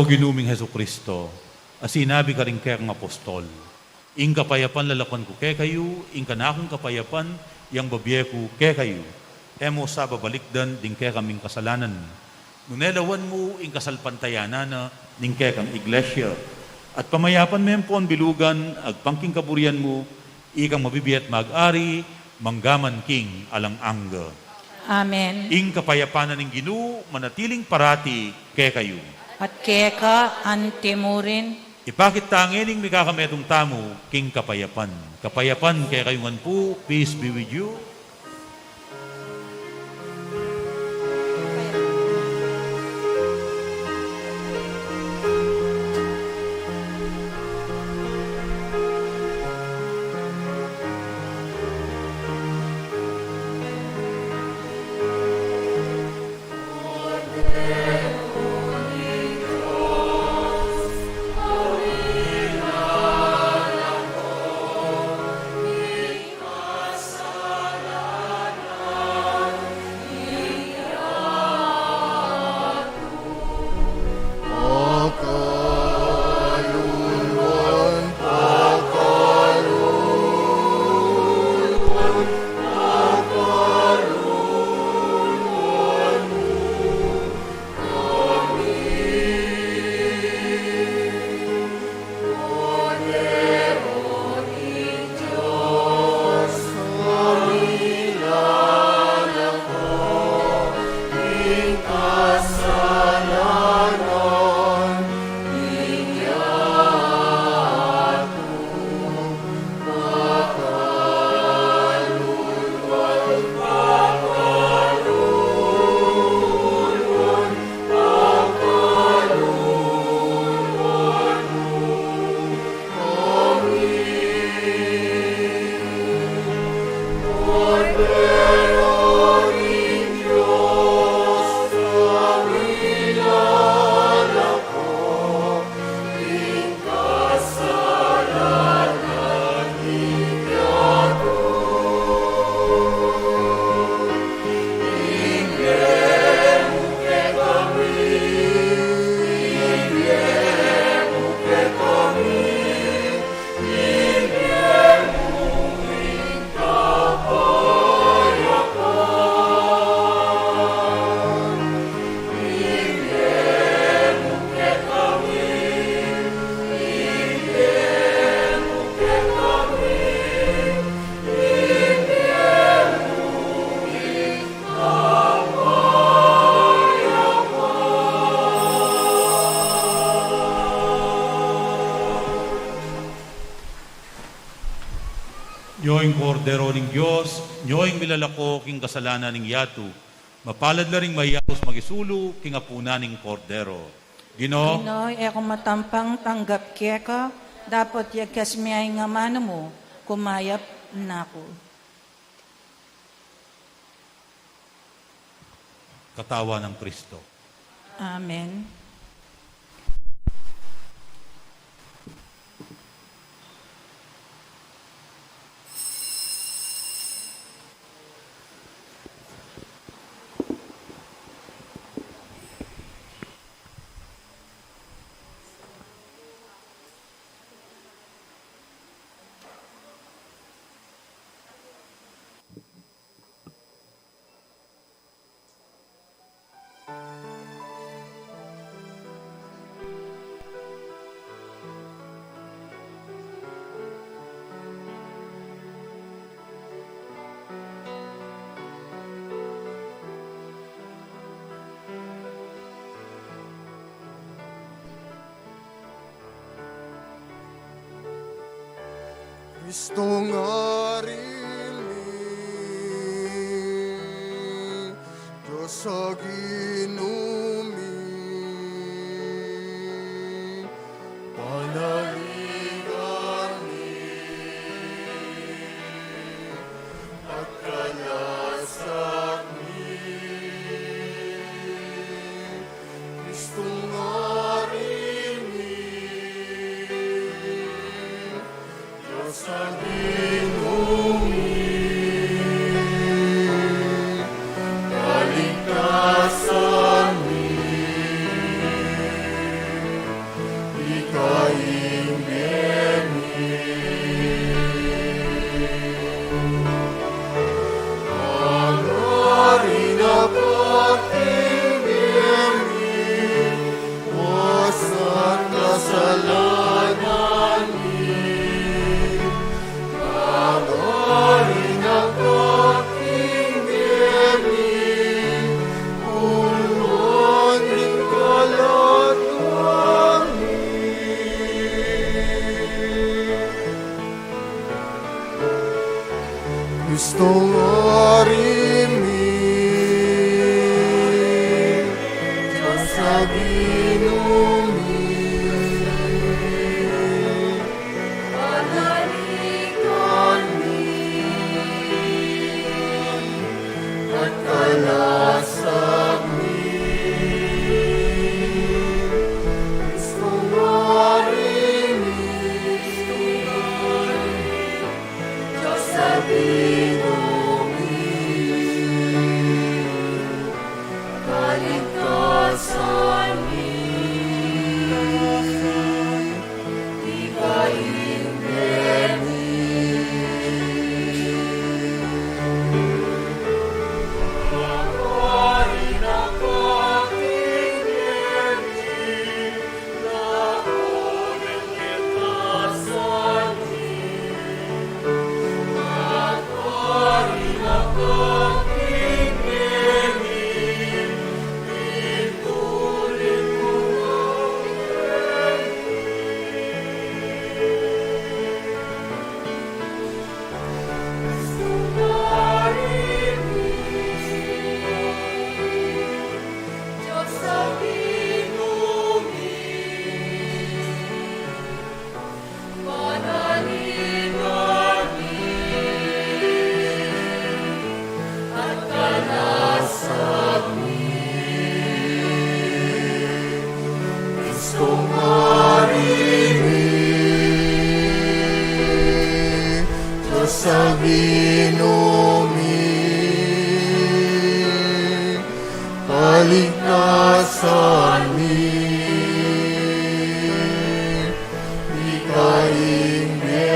ginuming Heso Kristo, asinabi ka rin kaya ng apostol, ing kapayapan lalakan ko kaya kayo, ing kanakong kapayapan, yang babye ko kaya kayo. Emo sa babalikdan, din kaya kaming kasalanan. Nunelawan mo, ing kasalpantayanan na, ning kaya kang iglesia. At pamayapan mo po ang bilugan, agpangking kaburian mo, ikang mabibiyat mag-ari, manggaman king alang angga. Amen. Ing kapayapanan ng Ginoo, manatiling parati kaya kayo. At keka antimurin, Ipakit tangining may kakametong tamo, king kapayapan. Kapayapan kaya kayong po, peace be with you. Nyoing kordero ng Diyos, nyoing milalako king kasalanan ng yatu, mapalad la ring mayapos magisulo king apuna ng kordero. Ginoo, Pinoy, ako matampang tanggap keka, dapat yagas miyay nga mano mo, kumayap na ko. katawa ng Kristo. Amen. Kristong arili, Diyos sa ginumi, panaligan ni, at kalasag ni, Kristong arili, Diyos sa ginumi, kaligtasan Kristong arimi, Diyos sa ginumi, panaligan mi, at kalasag mi. Kristong arimi, Diyos sa ginumi, kaligtasan mi, higayin mi. Pagawain ang aking biyerni, lakon ang ligtasan mi. Pagawain ang aking biyerni, ituloy ko ang Diyos sa ginumi, panaligan mi, at kalasag mi. Kristong arimi, Diyos sa ginumi, kaligtasan mi, higayin mi.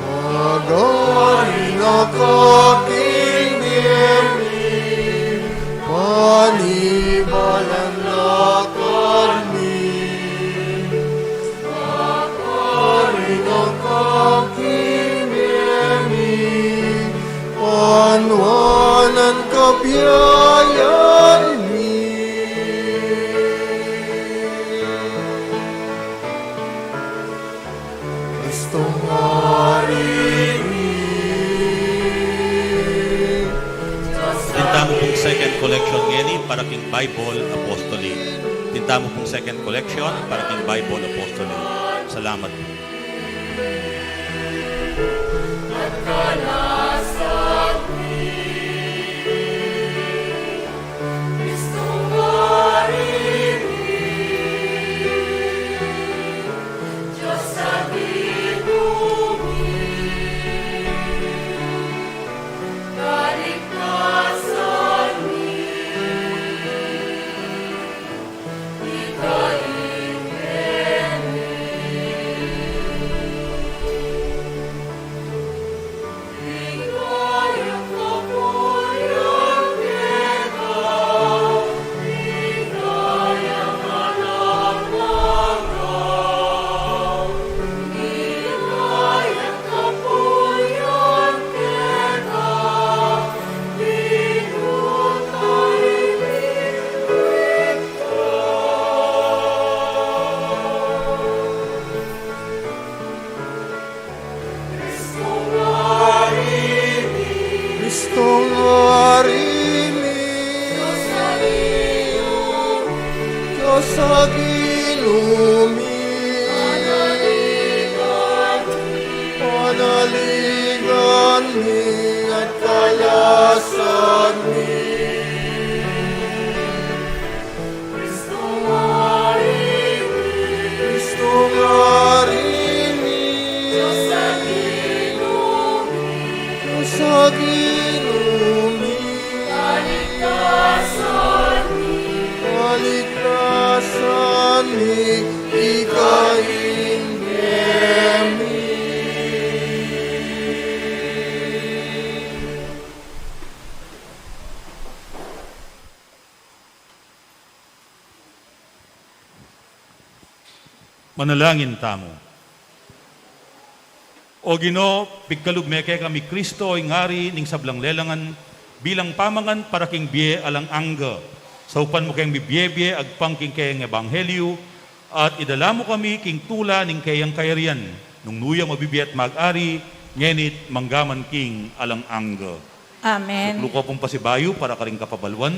Pagawain ang aking biyerni, panibalang lakad mi. Pagawain ang aking biyerni, panwanan kabiyayan mi. Kristong arimi, Tinta mo pong second collection ngeni para king Bible Apostolic. Tinta mo pong second collection para king Bible Apostolic. Salamat po. kalasag mi. Kristong arimi, Diyos sa ginumi, kaligtasan mi, higayin mi. Higayang kapuyang teka, higayang anak langaw. Higayang kapuyang teka, linutay Kristong arimi, Diyos sa ginumi, panaligan mi, at kalasag mi. Kristong arimi, Diyos sa ginumi, kaligtasan mi, higayin mi. Manalangin tamo. O Ginoo, pigkalugmeke kami Kristo ay ngari ning sablang lelangan bilang pamangan para king biye alang angga. Sa upan mo kayong bibiyebye agpangking kayong ebanghelyo, At idala mo kami king tula ning kayang kayarian, nung nuyang mabibiat mag-ari, ngenit manggaman king alang angga. Amen. Luko pong pasibayo para karing kapabalwan.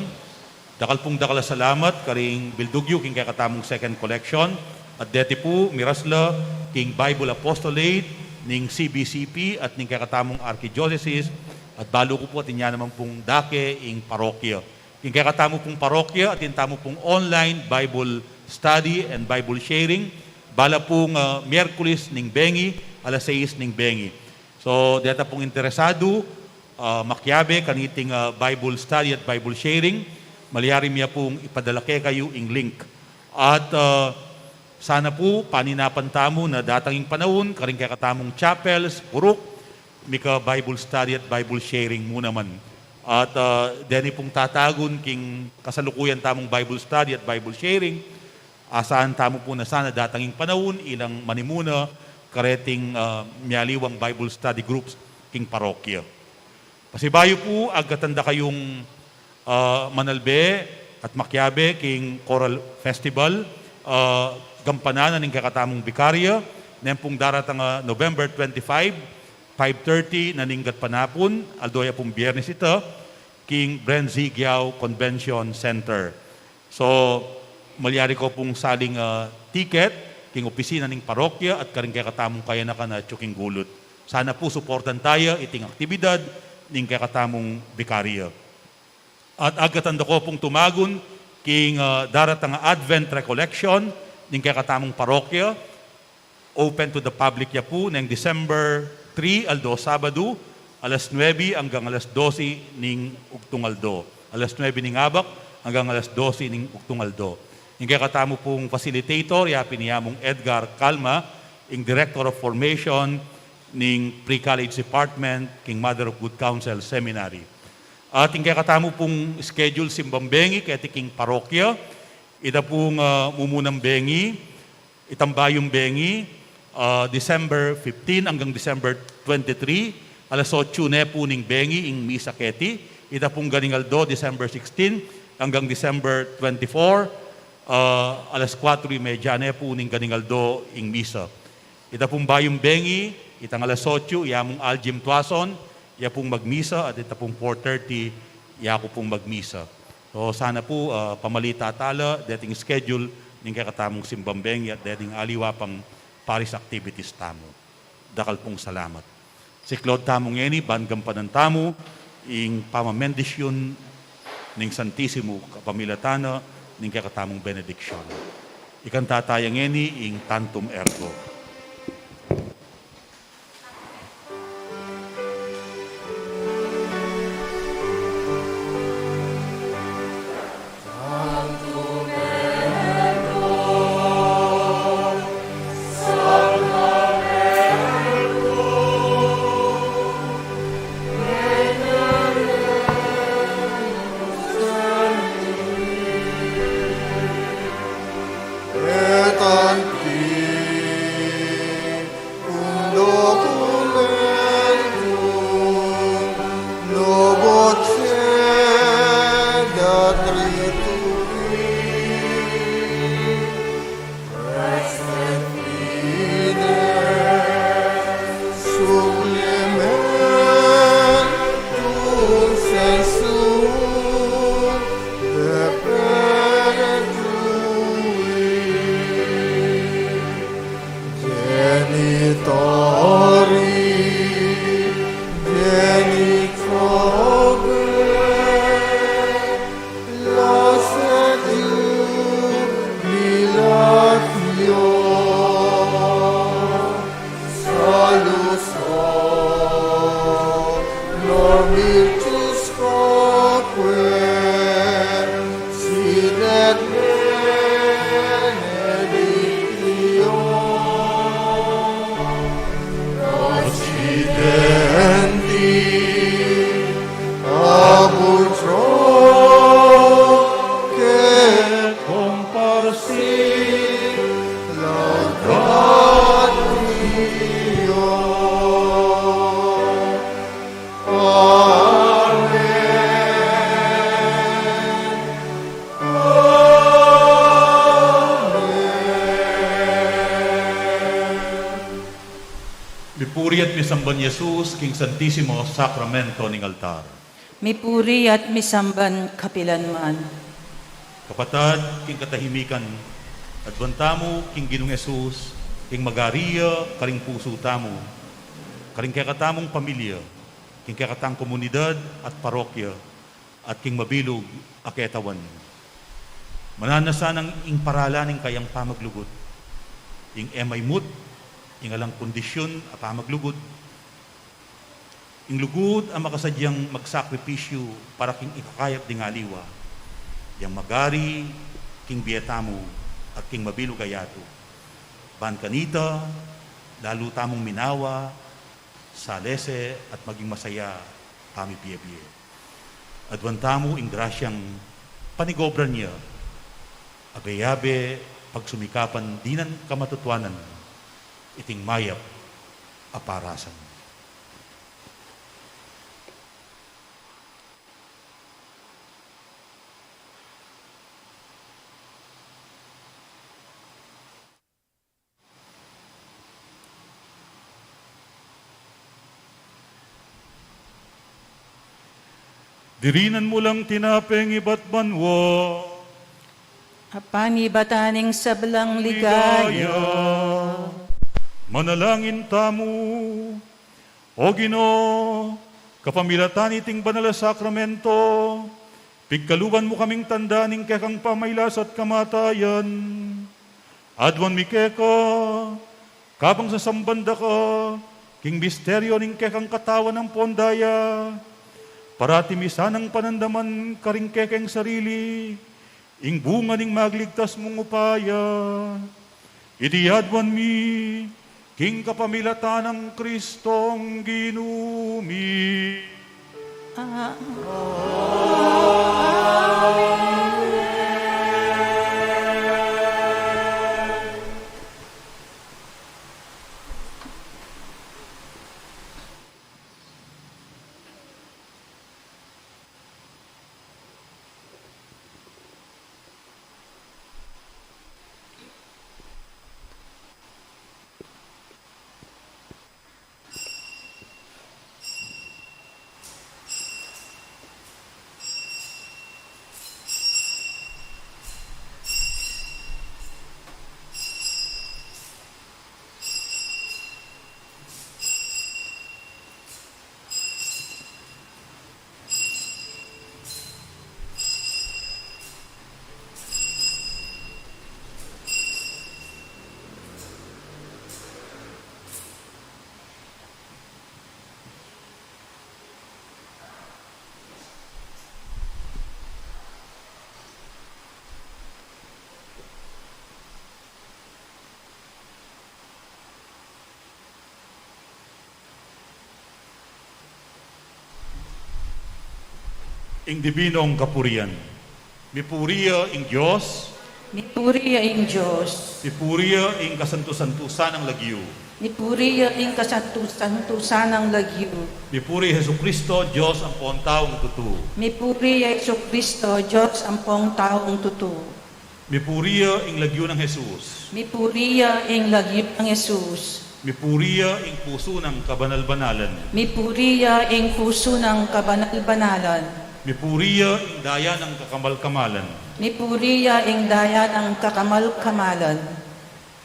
Dakal pong dakala salamat karing bildugyo king kakatamong second collection. At deti po mirasla king Bible Apostolate ning CBCP at ning kakatamong Archdiocese. At balo ko po at inya naman pong dake ing parokya. King kakatamo pong parokya at intamo pong online Bible study and Bible sharing. Bala pong Miyerkules ning Bengi, alas 6 ning Bengi. So, deta pong interesado, makyabe kaniting Bible study at Bible sharing, malyari miya pong ipadalake kayo ing link. At sana po paninapan tamo na datanging panahon, karing kakatamong chapels, purok, mika Bible study at Bible sharing mo naman. At deni pong tatagon king kasalukuyan tamong Bible study at Bible sharing, asaan tamo po na sana datanging panahon, ilang manimuna, kareting miyaliwang Bible study groups king parokya. Pasibayo po, agkatanda kayong manalbe at makyabe king Choral Festival, gampanan ng kakatamong bikarya, na pong daratang November 25, 5:30 naninggat panapon, aldoya pong biyernes ito, king Brenzi Giao Convention Center. So, malyari ko pong saling ticket, king opisina ng parokya at karing kakatamong kaya na ka na tsuking gulot. Sana po suportan tayo iting aktibidad ng kakatamong bikarya. At agatanda ko pong tumagon king daratang Advent Recollection ng kakatamong parokya, open to the public ya po ng December 3 aldo Sabado, alas 9 hanggang alas 12 ning ugtong aldo. Alas 9 ning abak hanggang alas 12 ning ugtong aldo. Yung kakatamo pong facilitator, yapin niya mong Edgar Calma, yung Director of Formation ning Pre-College Department, king Mother of Good Counsel Seminary. At yung kakatamo pong schedule simbang bengi, kaya king parokya, ita pong mumunang bengi, itambayong bengi, December 15 hanggang December 23, alas 8 na po ning bengi ing Misa Keti. Ita pong ganingaldo, December 16 hanggang December 24, alas 4:30 na po ning ganingaldo ing Misa. Ita pong bayong bengi, itang alas 8, yamong Aljim Tuason, iya pong magmisa, at ita pong 4:30, iya ko pong magmisa. So sana po pamalita tala, dating schedule ning kakatamong simbang bengi at dating aliwa pang Paris activities tamo. Dakal pong salamat. Si Claude tamong eni, bangampanan tamo, ing pamamendisyon ning Santissimo kapamilatana ning kakatamong benediksyon. Ikanta tayang eni, ing Tantum Ergo. Los puri at misamban Jesus, King Santisimo Sacramento ning altar. Mipuri at misamban kapilanman. Kapatad, king katahimikan, adbanta mo, king Ginong Jesus, king magariya, karing puso tamo, karing kakatamong pamilya, king kakatang komunidad at parokya, at king mabilog, aketawan. Mananasan ang ing paralaning kayang pamaglugod, ing emay mood, ing alang kondisyon a pamaglugod, ing lugod ang makasadyang magsakripisyo para king ikakayat ding aliwa, yang magari, king bietamo, at king mabilog ayato. Ban kanita, lalo tamong minawa, salese at maging masaya, pamipiye-piye. Adwantamo ing grasyang panigobran niya, abe-abe, pagsumikapan dinan kamatutwanan, iting mayap, aparasan. Dirinan mo lang tinapeng iba't banwa, Apani bataning sablang ligaya. Manalangin tamo, o Ginoo, kapamilatan iting banal na sakramento, pigkaluban mo kaming tanda ning kekang pamaylas at kamatayan. Adwan mi keka, kabang sa sambanda ka, king misteryo ning kekang katawan ng pondaya, parati misanang panandaman karing kekeng sarili, ing bunga ning magligtas mong upaya. Idiyadwan mi, king kapamilatan ng Kristong ginumi. Ing dibinong kapurian. Mipuriya ing Diyos, Mipuri ing Diyos. mipuriya ing kasantusantusan ng lagyo. Mipuri ing kasantusan ng lagyo. Mipuri Hesus Kristo, Diyos ang puong taong tutu. Mipuri Yesu Kristo, Diyos ang pong taong tutu. Mipuriya ing lagyo ng Jesus. Mipuri ing lagyo ng Jesus. Mipuriya ing puso ng kabanal-banalan. Mipuri ing puso ng kabanal-banalan. Mipuriya ing daya ng kakamal-kamalan. Mipuri ing daya ng kakamal-kamalan.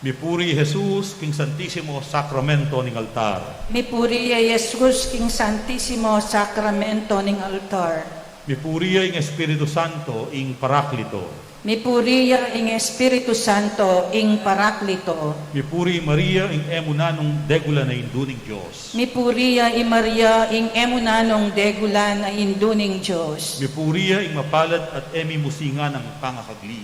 Mipuri Jesus, King Santisimo Sacramento ning altar. Mipuri Jesus King Santisimo Sacramento ning altar. Mipuriya ing Espiritu Santo ing Paraklito. Mipuri ing Espiritu Santo ing Paraklito. Mipuri Maria ing emunanong degula na induning Diyos. Mipuri i Maria ing emunanong degulan na induning Diyos. Mipuriya ing mapalad at emi musinga ng pangakagli.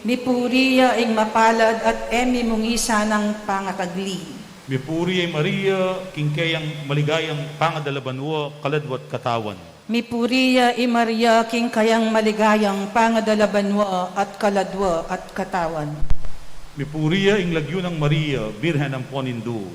Mipuri ing mapalad at emi mungisa ng pangakagli. Mipuri ing Maria king kayang maligayang pangadalabanwa kaladwat katawan. Mipuri i Maria king kayang maligayang pangadalabanwa at kaladwa at katawan. Mipuriya ing lagyo ng Maria, Birhen ang Ponindu.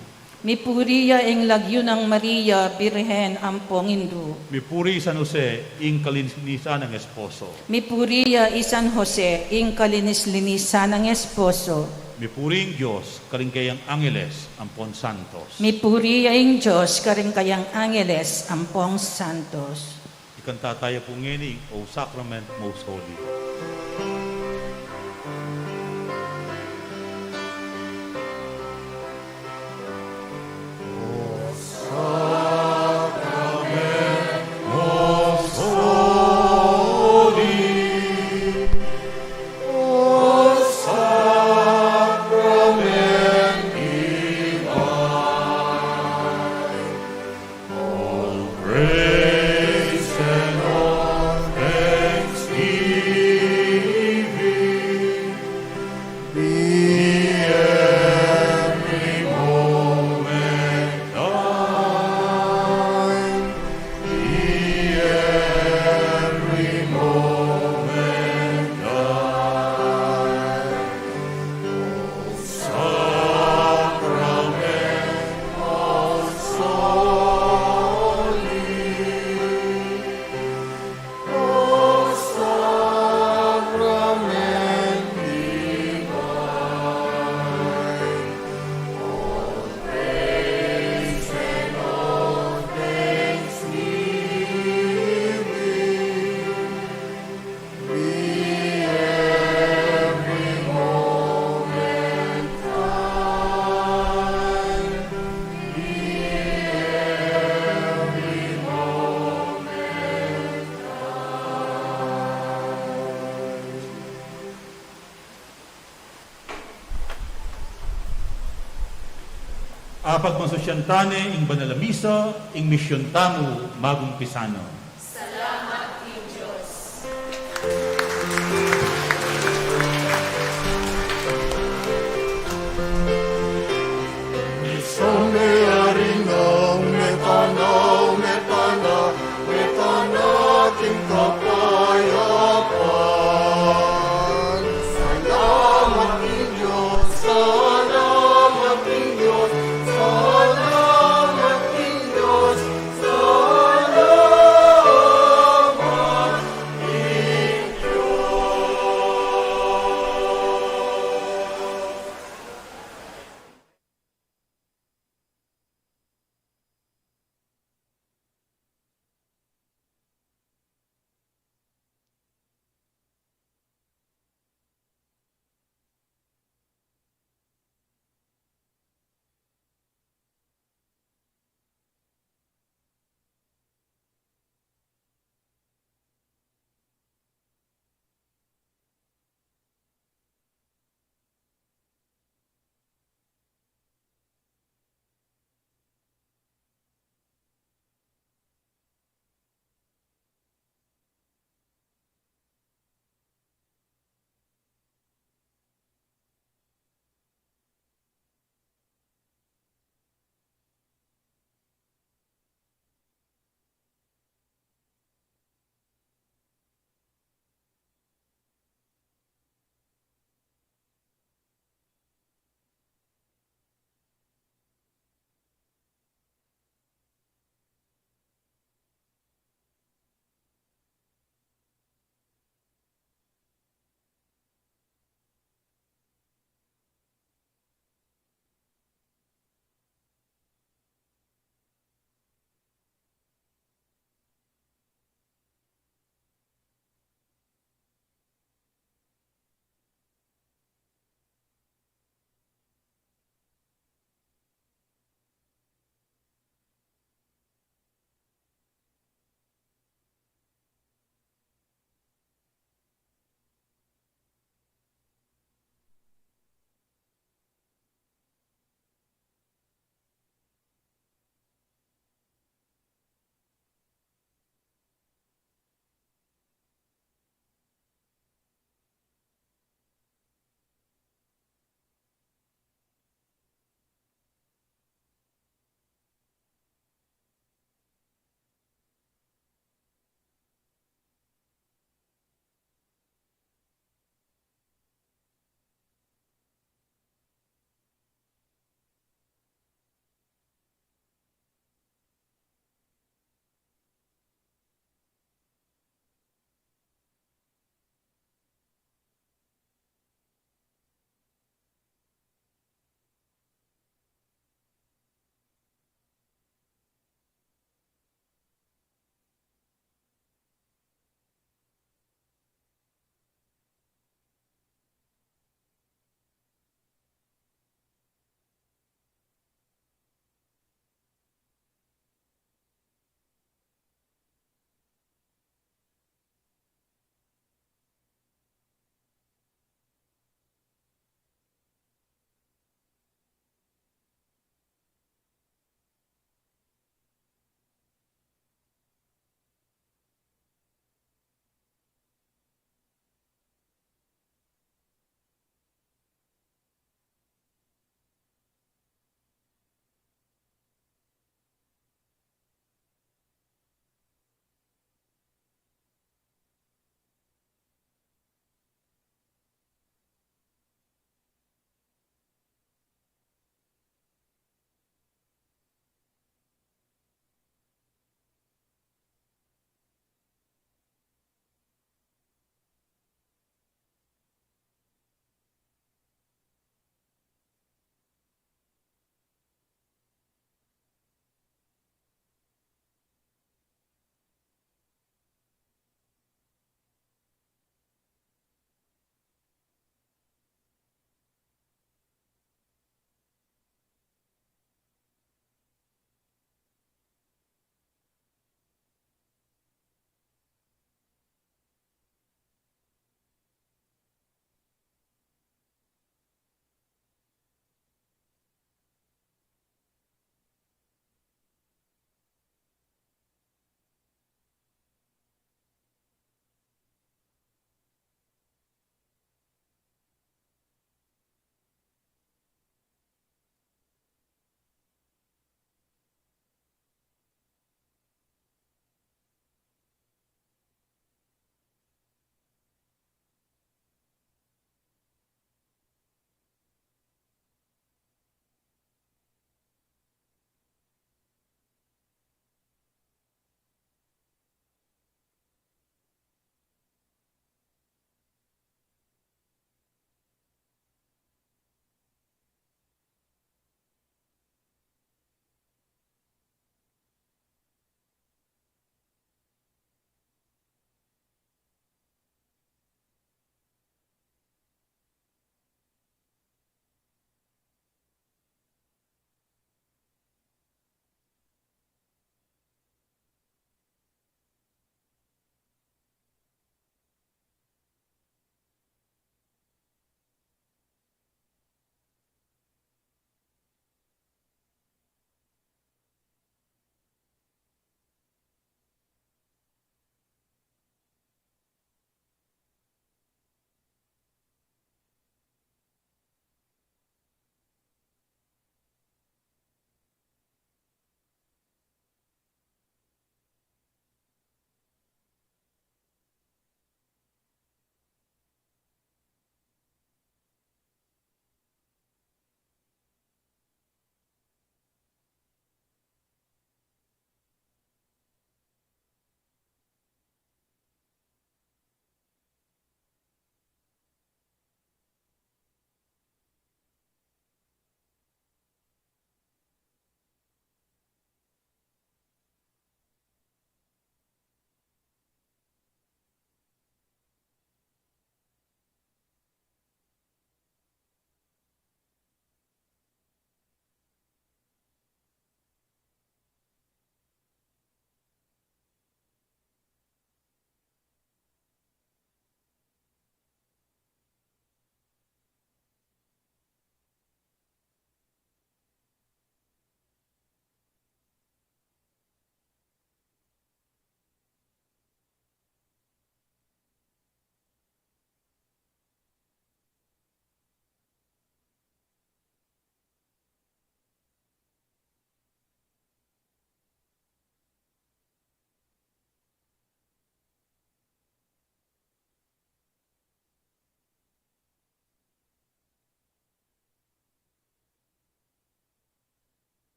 Mipuri ing lagyo ng Maria, Birhen ang Pongindu. Mipuri San Jose, ing kalinisan ng esposo. Mipuri i San Jose ing kalinis-linisan ng esposo. Mi puring Diyos, karingkayang Angeles, Ampon Santos. Mi puriyaing Diyos, karingkayang Angeles, Ampong Santos. Ikanta tayo po ngayon, O Sacrament Most Holy. Apag masusyantane ing banalamisa, ing misyon tamu magumpisano.